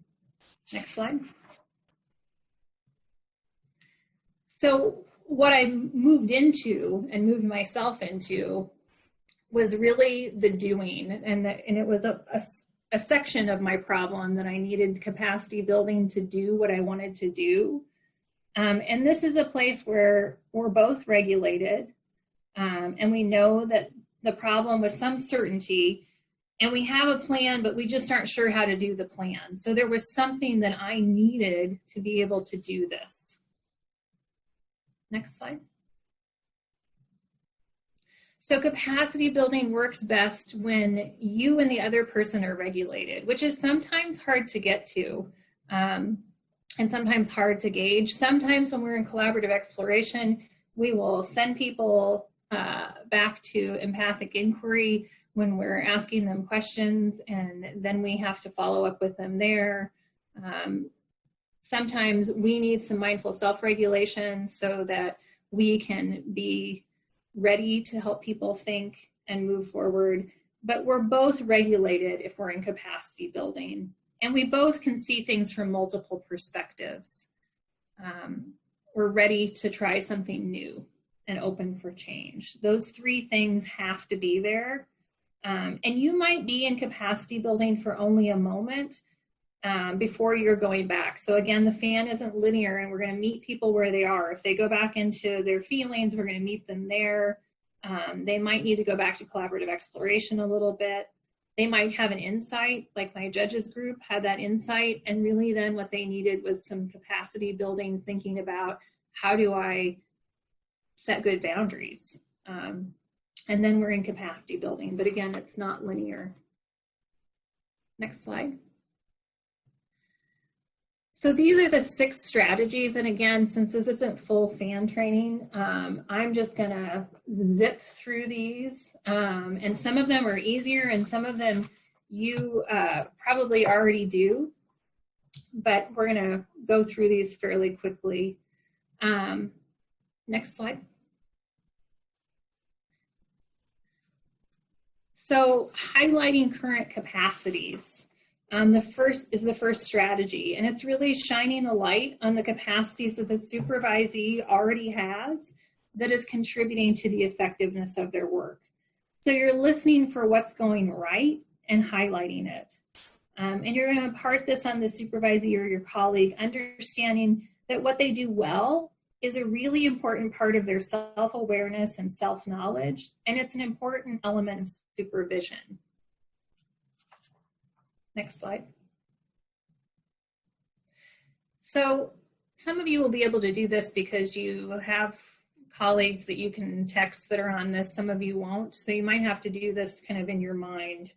S2: next slide. So what I moved into and moved myself into was really the doing, and it was a section of my problem that I needed capacity building to do what I wanted to do. And this is a place where we're both regulated, and we know that the problem with some certainty, and we have a plan, but we just aren't sure how to do the plan. So there was something that I needed to be able to do this. Next slide. So capacity building works best when you and the other person are regulated, which is sometimes hard to get to, and sometimes hard to gauge. Sometimes when we're in collaborative exploration, we will send people back to empathic inquiry when we're asking them questions, and then we have to follow up with them there. Sometimes we need some mindful self-regulation so that we can be ready to help people think and move forward. But we're both regulated if we're in capacity building, and we both can see things from multiple perspectives. We're ready to try something new and open for change. Those three things have to be there. And you might be in capacity building for only a moment before you're going back. So again, the fan isn't linear, and we're going to meet people where they are. If they go back into their feelings, we're going to meet them there. They might need to go back to collaborative exploration a little bit. They might have an insight, like my judges group had that insight, and really then what they needed was some capacity building, thinking about how do I set good boundaries. And then we're in capacity building, but again, it's not linear. Next slide. So these are the 6 strategies, and again, since this isn't full fan training, I'm just gonna zip through these, and some of them are easier and some of them you probably already do, but we're gonna go through these fairly quickly. Next slide. So highlighting current capacities. The first strategy, and it's really shining a light on the capacities that the supervisee already has that is contributing to the effectiveness of their work. So you're listening for what's going right and highlighting it. And you're going to impart this on the supervisee or your colleague, understanding that what they do well is a really important part of their self-awareness and self-knowledge, and it's an important element of supervision. Next slide. So some of you will be able to do this because you have colleagues that you can text that are on this. Some of you won't. So you might have to do this kind of in your mind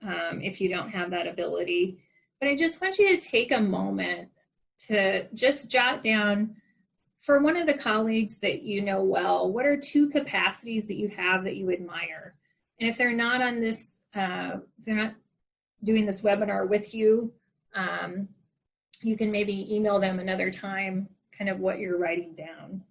S2: if you don't have that ability. But I just want you to take a moment to just jot down, for one of the colleagues that you know well, what are 2 capacities that you have that you admire? And if they're not on this, if they're not doing this webinar with you, you can maybe email them another time kind of what you're writing down.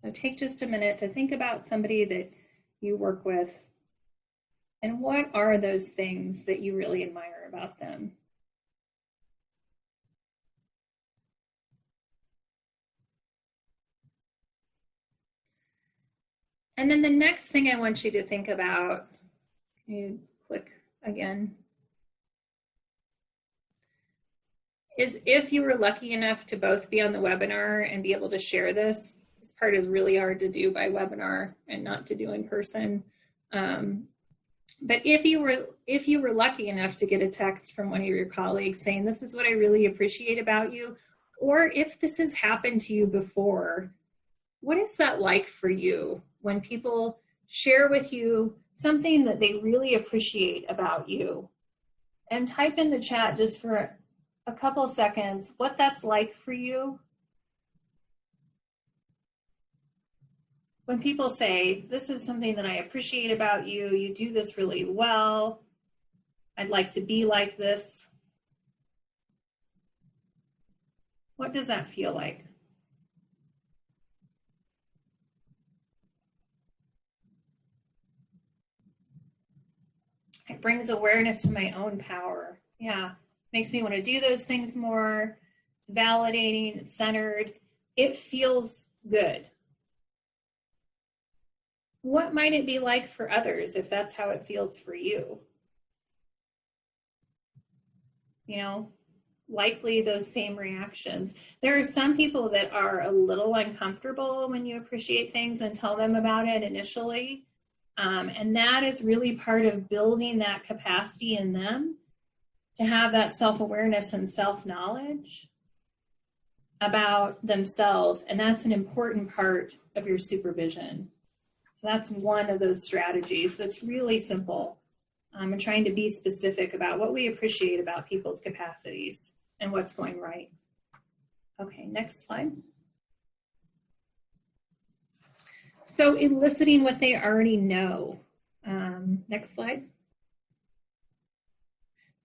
S2: So take just a minute to think about somebody that you work with, and what are those things that you really admire about them? And then the next thing I want you to think about, you click again, is if you were lucky enough to both be on the webinar and be able to share this. This part is really hard to do by webinar and not to do in person. But if you were lucky enough to get a text from one of your colleagues saying, this is what I really appreciate about you, or if this has happened to you before, what is that like for you when people share with you something that they really appreciate about you? And type in the chat just for a couple seconds what that's like for you. When people say, this is something that I appreciate about you, you do this really well, I'd like to be like this. What does that feel like? It brings awareness to my own power. Yeah, makes me want to do those things more. It's validating, it's centered. It feels good. What might it be like for others if that's how it feels for you? You know, likely those same reactions. There are some people that are a little uncomfortable when you appreciate things and tell them about it initially. And that is really part of building that capacity in them to have that self-awareness and self-knowledge about themselves. And that's an important part of your supervision. So that's one of those strategies that's really simple, and trying to be specific about what we appreciate about people's capacities and what's going right. Okay, next slide. So eliciting what they already know. Next slide.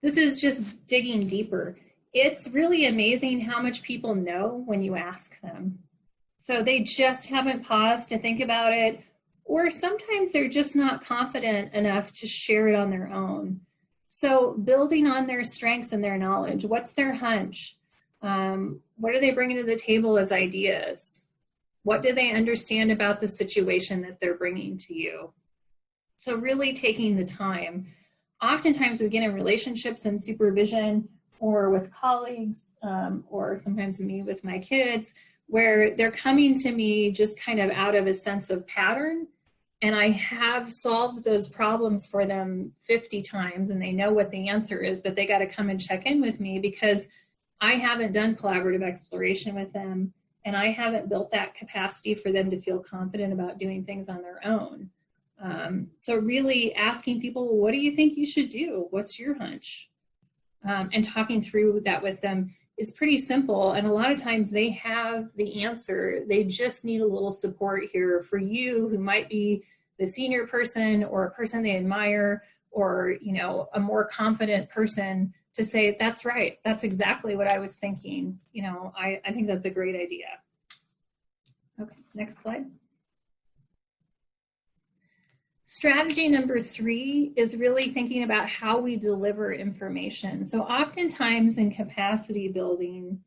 S2: This is just digging deeper. It's really amazing how much people know when you ask them. So they just haven't paused to think about it, or sometimes they're just not confident enough to share it on their own. So building on their strengths and their knowledge, what's their hunch? What are they bringing to the table as ideas? What do they understand about the situation that they're bringing to you? So really taking the time. Oftentimes we get in relationships and supervision or with colleagues or sometimes me with my kids where they're coming to me just kind of out of a sense of pattern, and I have solved those problems for them 50 times and they know what the answer is, but they got to come and check in with me because I haven't done collaborative exploration with them and I haven't built that capacity for them to feel confident about doing things on their own. So really asking people, well, what do you think you should do? What's your hunch? And talking through that with them is pretty simple. And a lot of times they have the answer. They just need a little support here for you who might be the senior person or a person they admire or, you know, a more confident person to say, that's right. That's exactly what I was thinking. You know, I think that's a great idea. Okay, next slide. Strategy number 3 is really thinking about how we deliver information. So oftentimes in capacity building,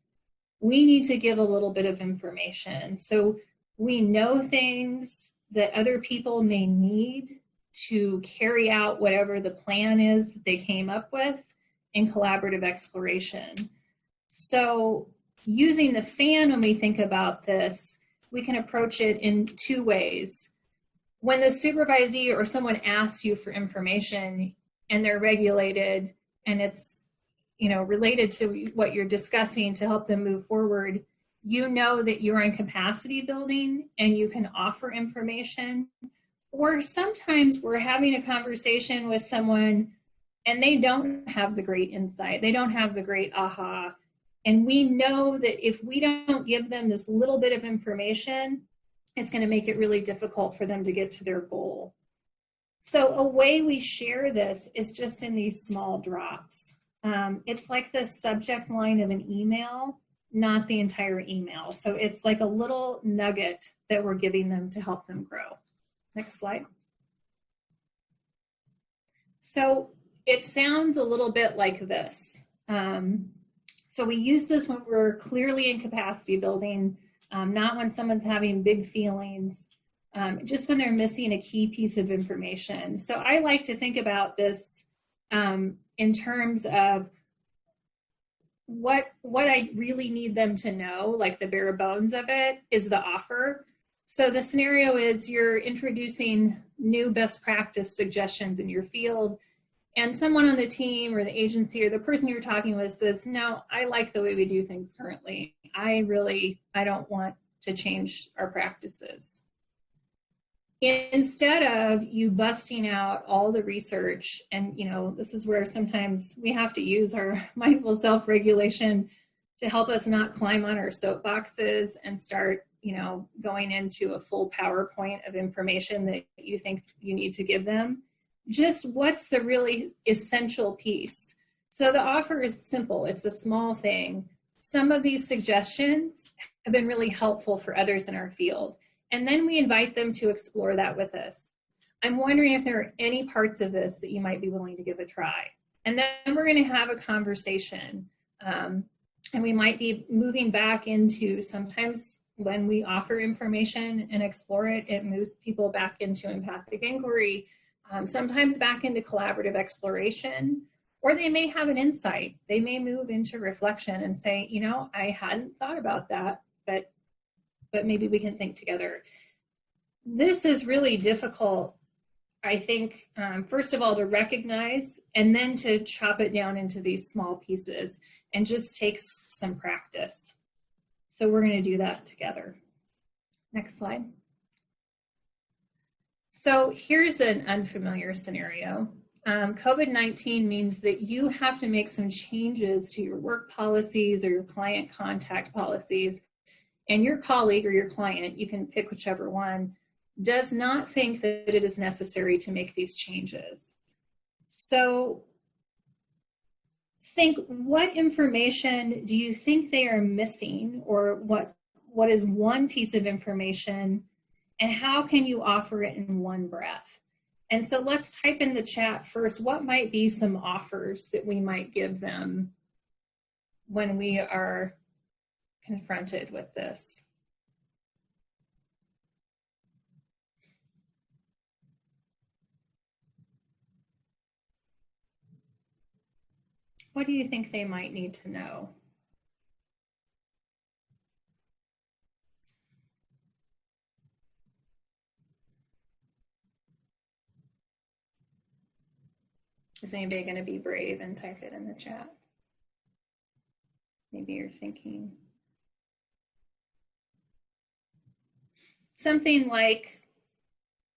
S2: we need to give a little bit of information. So we know things that other people may need to carry out whatever the plan is that they came up with in collaborative exploration. So using the FAN when we think about this, we can approach it in 2 ways. When the supervisee or someone asks you for information and they're regulated and it's, you know, related to what you're discussing to help them move forward, you know that you're in capacity building and you can offer information. Or sometimes we're having a conversation with someone and they don't have the great insight. They don't have the great aha. And we know that if we don't give them this little bit of information, it's going to make it really difficult for them to get to their goal. So a way we share this is just in these small drops. It's like the subject line of an email, not the entire email. So it's like a little nugget that we're giving them to help them grow. Next slide. So it sounds a little bit like this. So we use this when we're clearly in capacity building, not when someone's having big feelings, just when they're missing a key piece of information. So I like to think about this in terms of what I really need them to know, like the bare bones of it, is the offer. So the scenario is you're introducing new best practice suggestions in your field, and someone on the team or the agency or the person you're talking with says, no, I like the way we do things currently. I don't want to change our practices. Instead of you busting out all the research, and you know, this is where sometimes we have to use our mindful self-regulation to help us not climb on our soapboxes and start, you know, going into a full PowerPoint of information that you think you need to give them. Just what's the really essential piece? So the offer is simple. It's a small thing. Some of these suggestions have been really helpful for others in our field. And then we invite them to explore that with us. I'm wondering if there are any parts of this that you might be willing to give a try. And then we're going to have a conversation. And we might be moving back into, sometimes when we offer information and explore it, it moves people back into empathic inquiry, sometimes back into collaborative exploration, or they may have an insight. They may move into reflection and say, you know, I hadn't thought about that, but maybe we can think together. This is really difficult, I think, first of all, to recognize, and then to chop it down into these small pieces, and just takes some practice. So we're going to do that together. Next slide. So here's an unfamiliar scenario. COVID-19 means that you have to make some changes to your work policies or your client contact policies, and your colleague or your client, you can pick whichever one, does not think that it is necessary to make these changes. So think, what information do you think they are missing, or what is one piece of information, and how can you offer it in one breath? And so let's type in the chat first, what might be some offers that we might give them when we are confronted with this? What do you think they might need to know? Is anybody going to be brave and type it in the chat? Maybe you're thinking something like,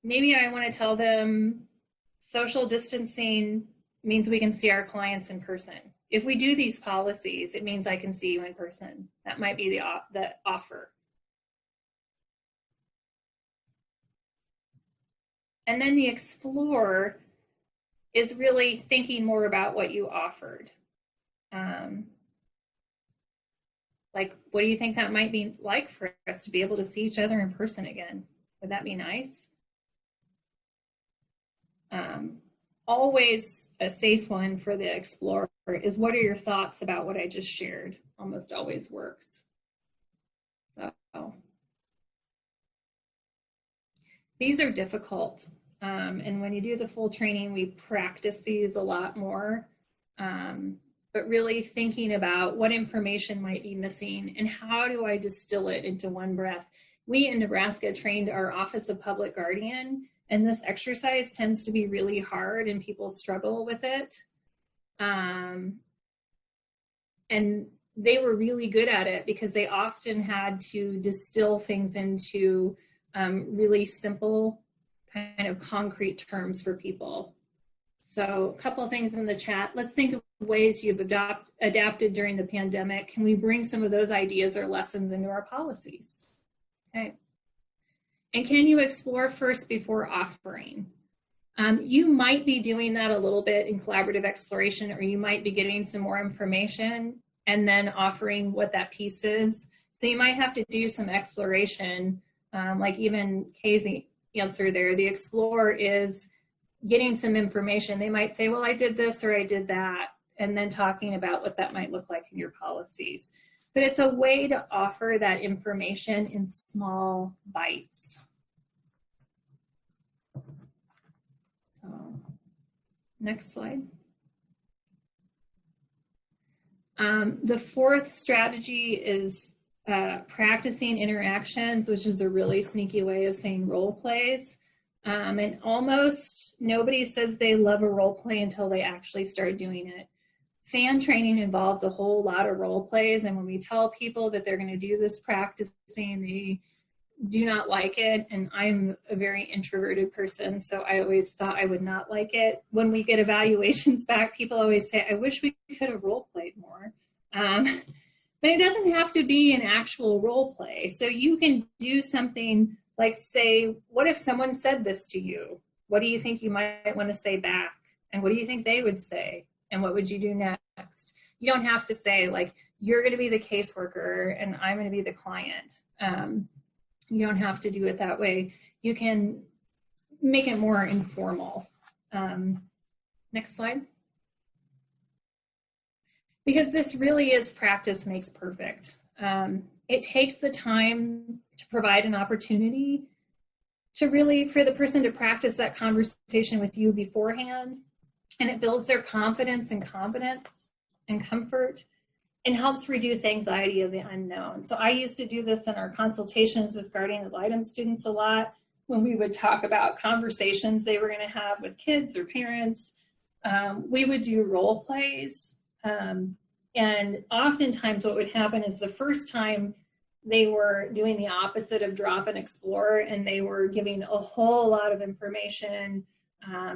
S2: maybe I want to tell them social distancing means we can see our clients in person. If we do these policies, it means I can see you in person. That might be the offer. And then the explore is really thinking more about what you offered. Like, what do you think that might be like for us to be able to see each other in person again? Would that be nice? Always a safe one for the explorer is, what are your thoughts about what I just shared? Almost always works. So these are difficult. And when you do the full training, we practice these a lot more. But really thinking about what information might be missing and how do I distill it into one breath. We in Nebraska trained our Office of Public Guardian, and this exercise tends to be really hard and people struggle with it. And they were really good at it because they often had to distill things into really simple, kind of concrete terms for people. So a couple of things in the chat. Let's think of ways you've adapted during the pandemic. Can we bring some of those ideas or lessons into our policies? Okay. And can you explore first before offering? You might be doing that a little bit in collaborative exploration, or you might be getting some more information and then offering what that piece is. So you might have to do some exploration, like even Kay's answer there. The explore is getting some information. They might say, well, I did this or I did that, and then talking about what that might look like in your policies. But it's a way to offer that information in small bites. So, next slide. The fourth strategy is practicing interactions, which is a really sneaky way of saying role plays. And almost nobody says they love a role play until they actually start doing it. Fan training involves a whole lot of role plays, and when we tell people that they're going to do this practicing, they do not like it. And I'm a very introverted person, so I always thought I would not like it. When we get evaluations back, people always say, I wish we could have role played more. But it doesn't have to be an actual role play. So you can do something like, say, what if someone said this to you? What do you think you might want to say back? And what do you think they would say? And what would you do next? You don't have to say, like, you're going to be the caseworker and I'm going to be the client. You don't have to do it that way. You can make it more informal. Next slide. Because this really is practice makes perfect. It takes the time to provide an opportunity to really, for the person to practice that conversation with you beforehand, and it builds their confidence and competence and comfort and helps reduce anxiety of the unknown. So I used to do this in our consultations with guardian ad litem students a lot when we would talk about conversations they were going to have with kids or parents. We would do role plays. And oftentimes what would happen is the first time they were doing the opposite of drop and explore, and they were giving a whole lot of information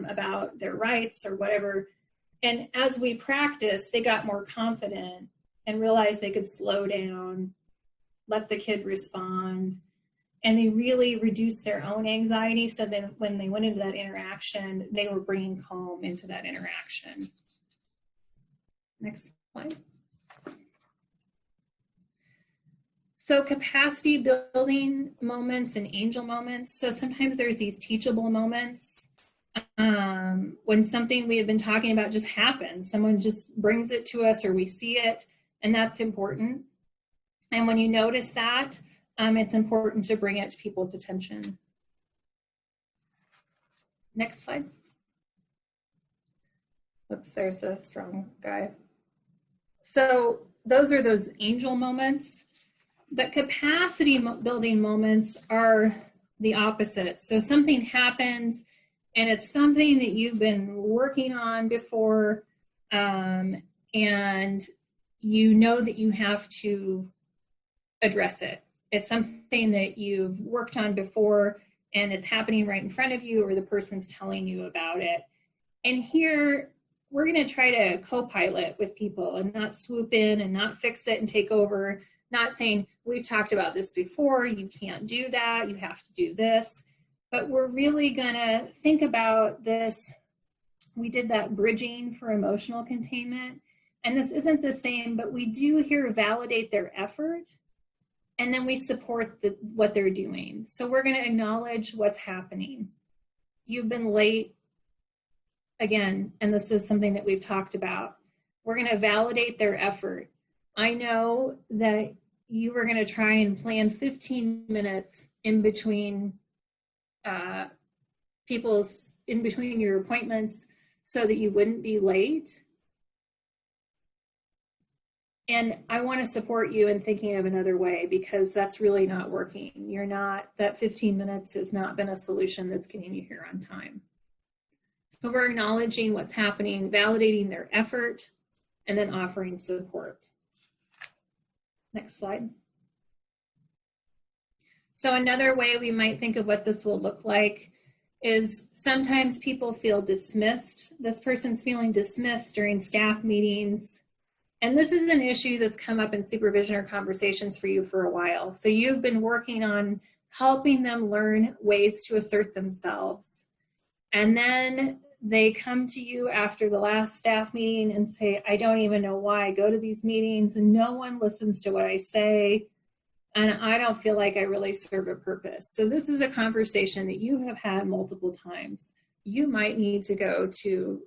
S2: about their rights or whatever. And as we practiced, they got more confident and realized they could slow down, let the kid respond, and they really reduced their own anxiety so that when they went into that interaction, they were bringing calm into that interaction. Next slide. So capacity building moments and angel moments. So sometimes there's these teachable moments when something we have been talking about just happens. Someone just brings it to us or we see it, and that's important. And when you notice that, it's important to bring it to people's attention. Next slide. Oops, there's the strong guy. So those are those angel moments. But capacity building moments are the opposite. So something happens and it's something that you've been working on before, and you know that you have to address it. It's something that you've worked on before and it's happening right in front of you, or the person's telling you about it. And here we're going to try to co-pilot with people and not swoop in and not fix it and take over, not saying, we've talked about this before, you can't do that, you have to do this. But we're really going to think about this. We did that bridging for emotional containment. And this isn't the same, but we do here validate their effort. And then we support what they're doing. So we're going to acknowledge what's happening. You've been late again, and this is something that we've talked about. We're going to validate their effort. I know that you were going to try and plan 15 minutes in between in between your appointments so that you wouldn't be late. And I want to support you in thinking of another way, because that's really not working. That 15 minutes has not been a solution that's getting you here on time. So we're acknowledging what's happening, validating their effort, and then offering support. Next slide. So another way we might think of what this will look like is sometimes people feel dismissed. This person's feeling dismissed during staff meetings. And this is an issue that's come up in supervision or conversations for you for a while. So you've been working on helping them learn ways to assert themselves. And then they come to you after the last staff meeting and say, I don't even know why I go to these meetings and no one listens to what I say. And I don't feel like I really serve a purpose. So this is a conversation that you have had multiple times. You might need to go to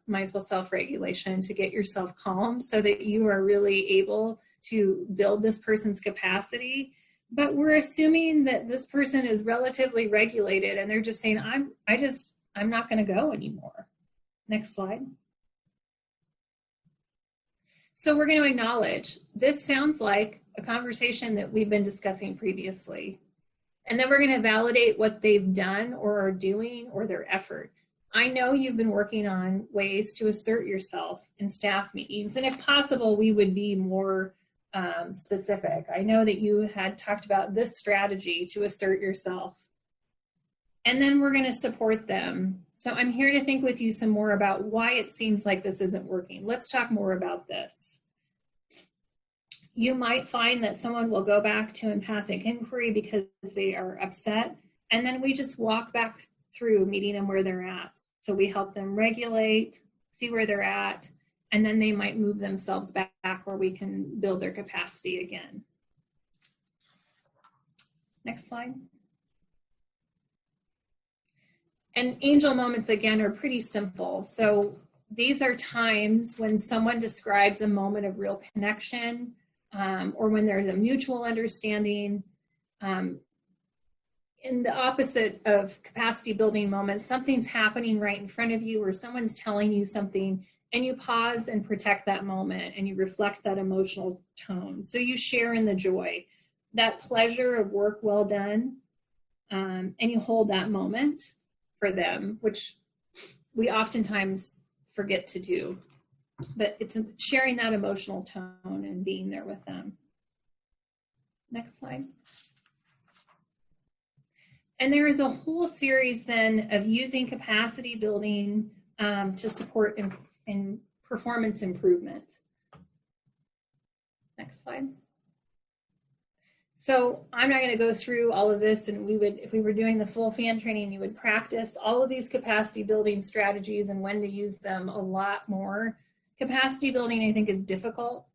S2: mindful self-regulation to get yourself calm so that you are really able to build this person's capacity. But we're assuming that this person is relatively regulated and they're just saying, I'm not going to go anymore. Next slide. So we're going to acknowledge this sounds like a conversation that we've been discussing previously. And then we're going to validate what they've done or are doing or their effort. I know you've been working on ways to assert yourself in staff meetings, and if possible, we would be more specific. I know that you had talked about this strategy to assert yourself. And then we're going to support them. So I'm here to think with you some more about why it seems like this isn't working. Let's talk more about this. You might find that someone will go back to empathic inquiry because they are upset, and then we just walk back through meeting them where they're at. So we help them regulate, see where they're at, and then they might move themselves back where we can build their capacity again. Next slide. And angel moments, again, are pretty simple. So these are times when someone describes a moment of real connection, or when there's a mutual understanding. In the opposite of capacity building moments, something's happening right in front of you or someone's telling you something, and you pause and protect that moment and you reflect that emotional tone. So you share in the joy, that pleasure of work well done, and you hold that moment for them, which we oftentimes forget to do. But it's sharing that emotional tone and being there with them. Next slide. And there is a whole series then of using capacity building to support in performance improvement. Next slide. So I'm not going to go through all of this, and if we were doing the full FAN training, you would practice all of these capacity building strategies and when to use them a lot more. Capacity building, I think, is difficult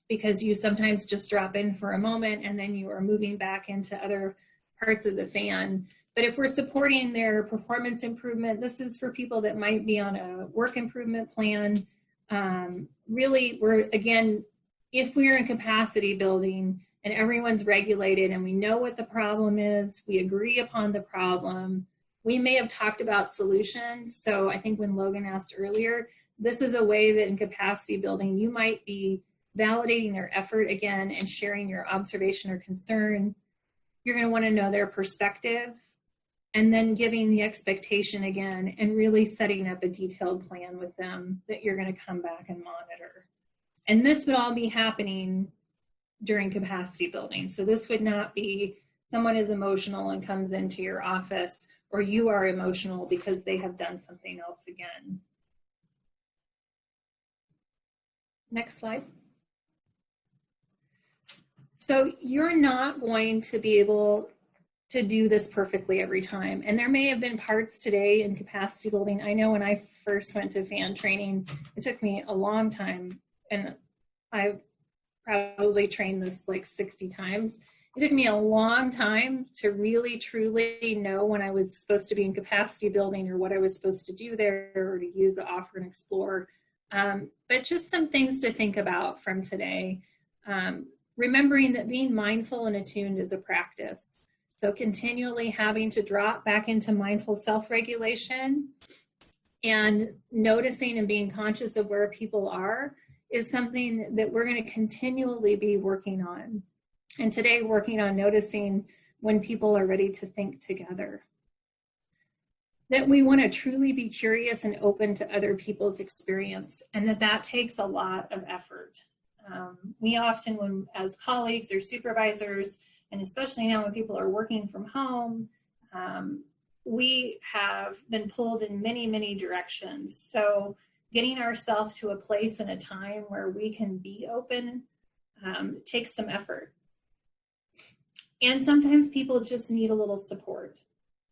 S2: because you sometimes just drop in for a moment and then you are moving back into other parts of the FAN. But if we're supporting their performance improvement, this is for people that might be on a work improvement plan. Really, if we're in capacity building and everyone's regulated and we know what the problem is, we agree upon the problem, we may have talked about solutions. So I think when Logan asked earlier, this is a way that in capacity building, you might be validating their effort again and sharing your observation or concern. You're going to want to know their perspective and then giving the expectation again and really setting up a detailed plan with them that you're going to come back and monitor. And this would all be happening during capacity building. So this would not be someone is emotional and comes into your office, or you are emotional because they have done something else again. Next slide. So you're not going to be able to do this perfectly every time. And there may have been parts today in capacity building. I know when I first went to FAN training, it took me a long time, and I've probably trained this like 60 times. It took me a long time to really, truly know when I was supposed to be in capacity building or what I was supposed to do there or to use the offer and explore. But just some things to think about from today. Remembering that being mindful and attuned is a practice. So continually having to drop back into mindful self-regulation and noticing and being conscious of where people are is something that we're going to continually be working on. And today working on noticing when people are ready to think together. That we want to truly be curious and open to other people's experience, and that takes a lot of effort. We often, when as colleagues or supervisors, and especially now when people are working from home, we have been pulled in many, many directions. So getting ourselves to a place and a time where we can be open takes some effort. And sometimes people just need a little support.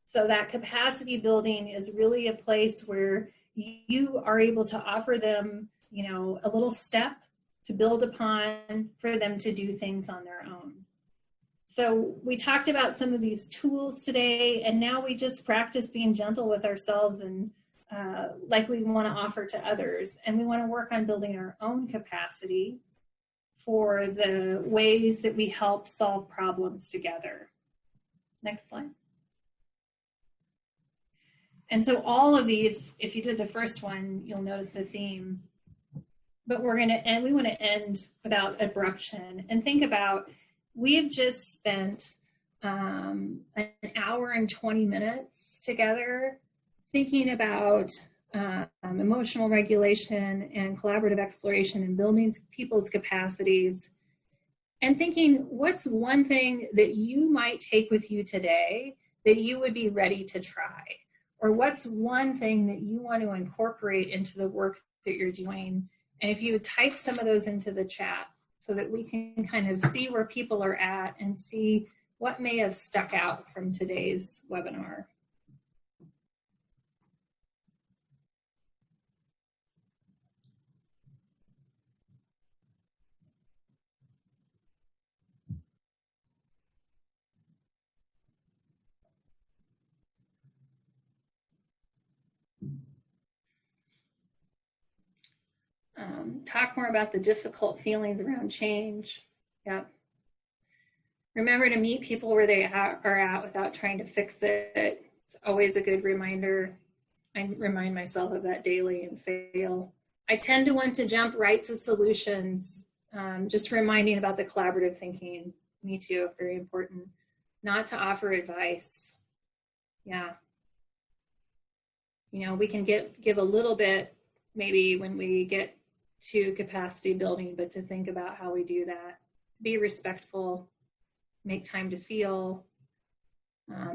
S2: So that capacity building is really a place where you are able to offer them, a little step to build upon for them to do things on their own. So we talked about some of these tools today, and now we just practice being gentle with ourselves and like we want to offer to others. And we want to work on building our own capacity for the ways that we help solve problems together. Next slide. And so all of these, if you did the first one, you'll notice the theme. But we want to end without abruption and think about, we have just spent an hour and 20 minutes together thinking about emotional regulation and collaborative exploration and building people's capacities, and thinking, what's one thing that you might take with you today that you would be ready to try? Or what's one thing that you want to incorporate into the work that you're doing? And if you would type some of those into the chat so that we can kind of see where people are at and see what may have stuck out from today's webinar. Talk more about the difficult feelings around change. Yeah. Remember to meet people where they are at without trying to fix it. It's always a good reminder. I remind myself of that daily and fail. I tend to want to jump right to solutions. Just reminding about the collaborative thinking. Me too, very important. Not to offer advice. Yeah. We can give a little bit maybe when we get to capacity building, but to think about how we do that. Be respectful, make time to feel,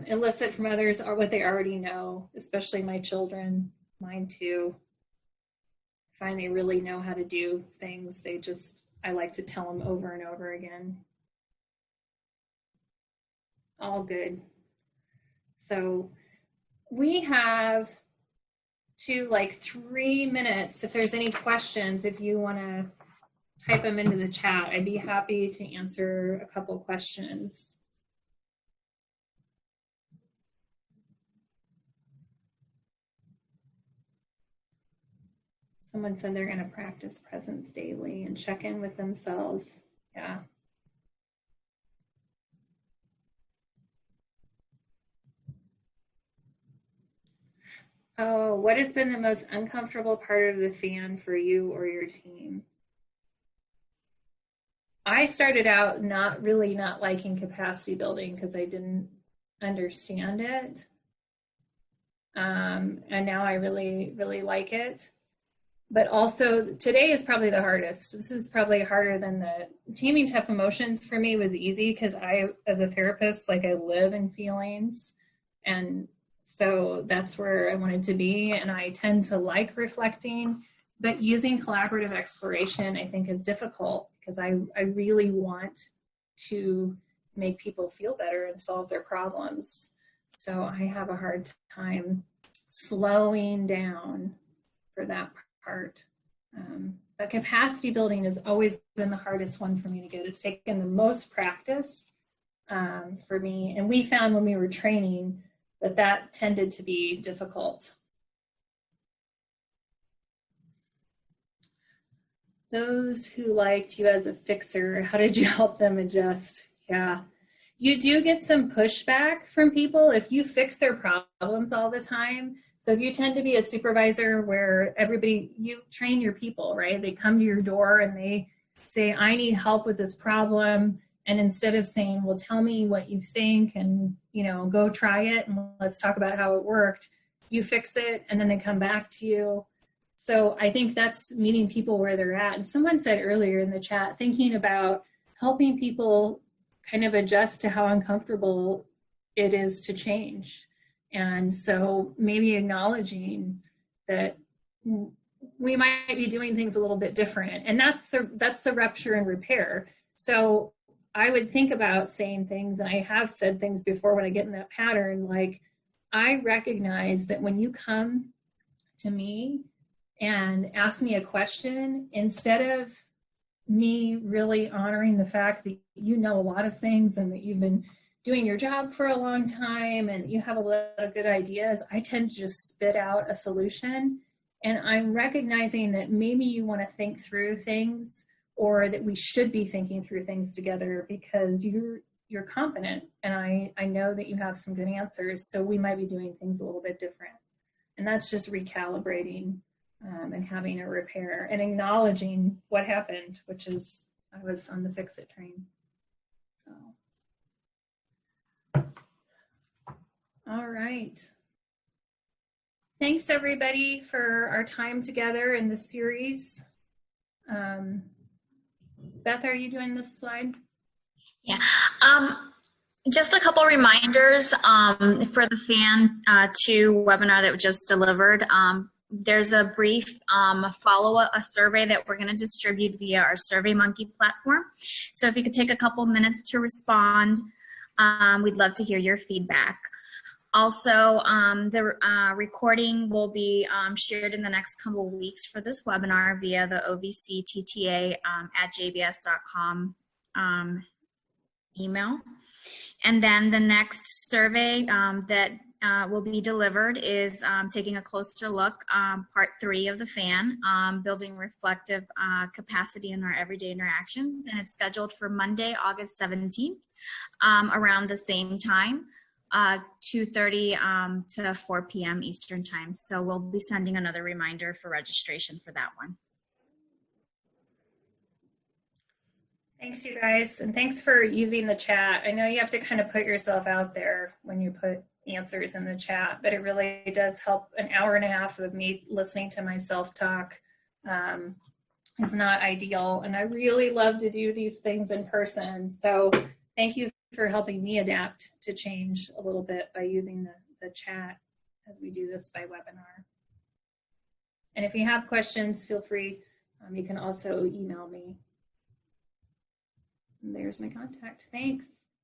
S2: elicit from others are what they already know, especially my children, mine too. I find they really know how to do things. I like to tell them over and over again. All good. So we have 3 minutes. If there's any questions, if you want to type them into the chat, I'd be happy to answer a couple questions. Someone said they're going to practice presence daily and check in with themselves. Yeah. Oh, what has been the most uncomfortable part of the fan for you or your team? I started out not liking capacity building because I didn't understand it. And now I really, really like it. But also today is probably the hardest. This is probably harder than the Taming Tough Emotions for me was easy because I, as a therapist, I live in feelings. And so that's where I wanted to be. And I tend to like reflecting, but using collaborative exploration, I think, is difficult because I really want to make people feel better and solve their problems. So I have a hard time slowing down for that part. But capacity building has always been the hardest one for me to get. It's taken the most practice for me. And we found when we were training that tended to be difficult. Those who liked you as a fixer, how did you help them adjust? Yeah. You do get some pushback from people if you fix their problems all the time. So if you tend to be a supervisor where you train your people, right? They come to your door and they say, I need help with this problem. And instead of saying, well, tell me what you think and, go try it and let's talk about how it worked, you fix it and then they come back to you. So I think that's meeting people where they're at. And someone said earlier in the chat, thinking about helping people kind of adjust to how uncomfortable it is to change. And so maybe acknowledging that we might be doing things a little bit different. And that's the rupture and repair. So I would think about saying things, and I have said things before when I get in that pattern, I recognize that when you come to me and ask me a question, instead of me really honoring the fact that you know a lot of things and that you've been doing your job for a long time and you have a lot of good ideas, I tend to just spit out a solution. And I'm recognizing that maybe you want to think through things, or that we should be thinking through things together because you're competent and I know that you have some good answers, so we might be doing things a little bit different. And that's just recalibrating and having a repair and acknowledging what happened, which is I was on the fix-it train. So, all right. Thanks everybody for our time together in this series. Beth, are you doing this slide?
S4: Yeah. Just a couple reminders for the FAN 2 webinar that we just delivered. There's a brief follow-up, a survey that we're going to distribute via our SurveyMonkey platform. So if you could take a couple minutes to respond, we'd love to hear your feedback. Also, the recording will be shared in the next couple of weeks for this webinar via the OVC TTA at jbs.com email. And then the next survey that will be delivered is taking a closer look, part 3 of the FAN, building reflective capacity in our everyday interactions. And it's scheduled for Monday, August 17th, around the same time. 2:30 to 4 p.m. Eastern time. So we'll be sending another reminder for registration for that one.
S2: Thanks, you guys. And thanks for using the chat. I know you have to kind of put yourself out there when you put answers in the chat, but it really does help. An hour and a half of me listening to myself talk is not ideal. And I really love to do these things in person. So thank you for helping me adapt to change a little bit by using the chat as we do this by webinar. And if you have questions, feel free. You can also email me. And there's my contact. Thanks.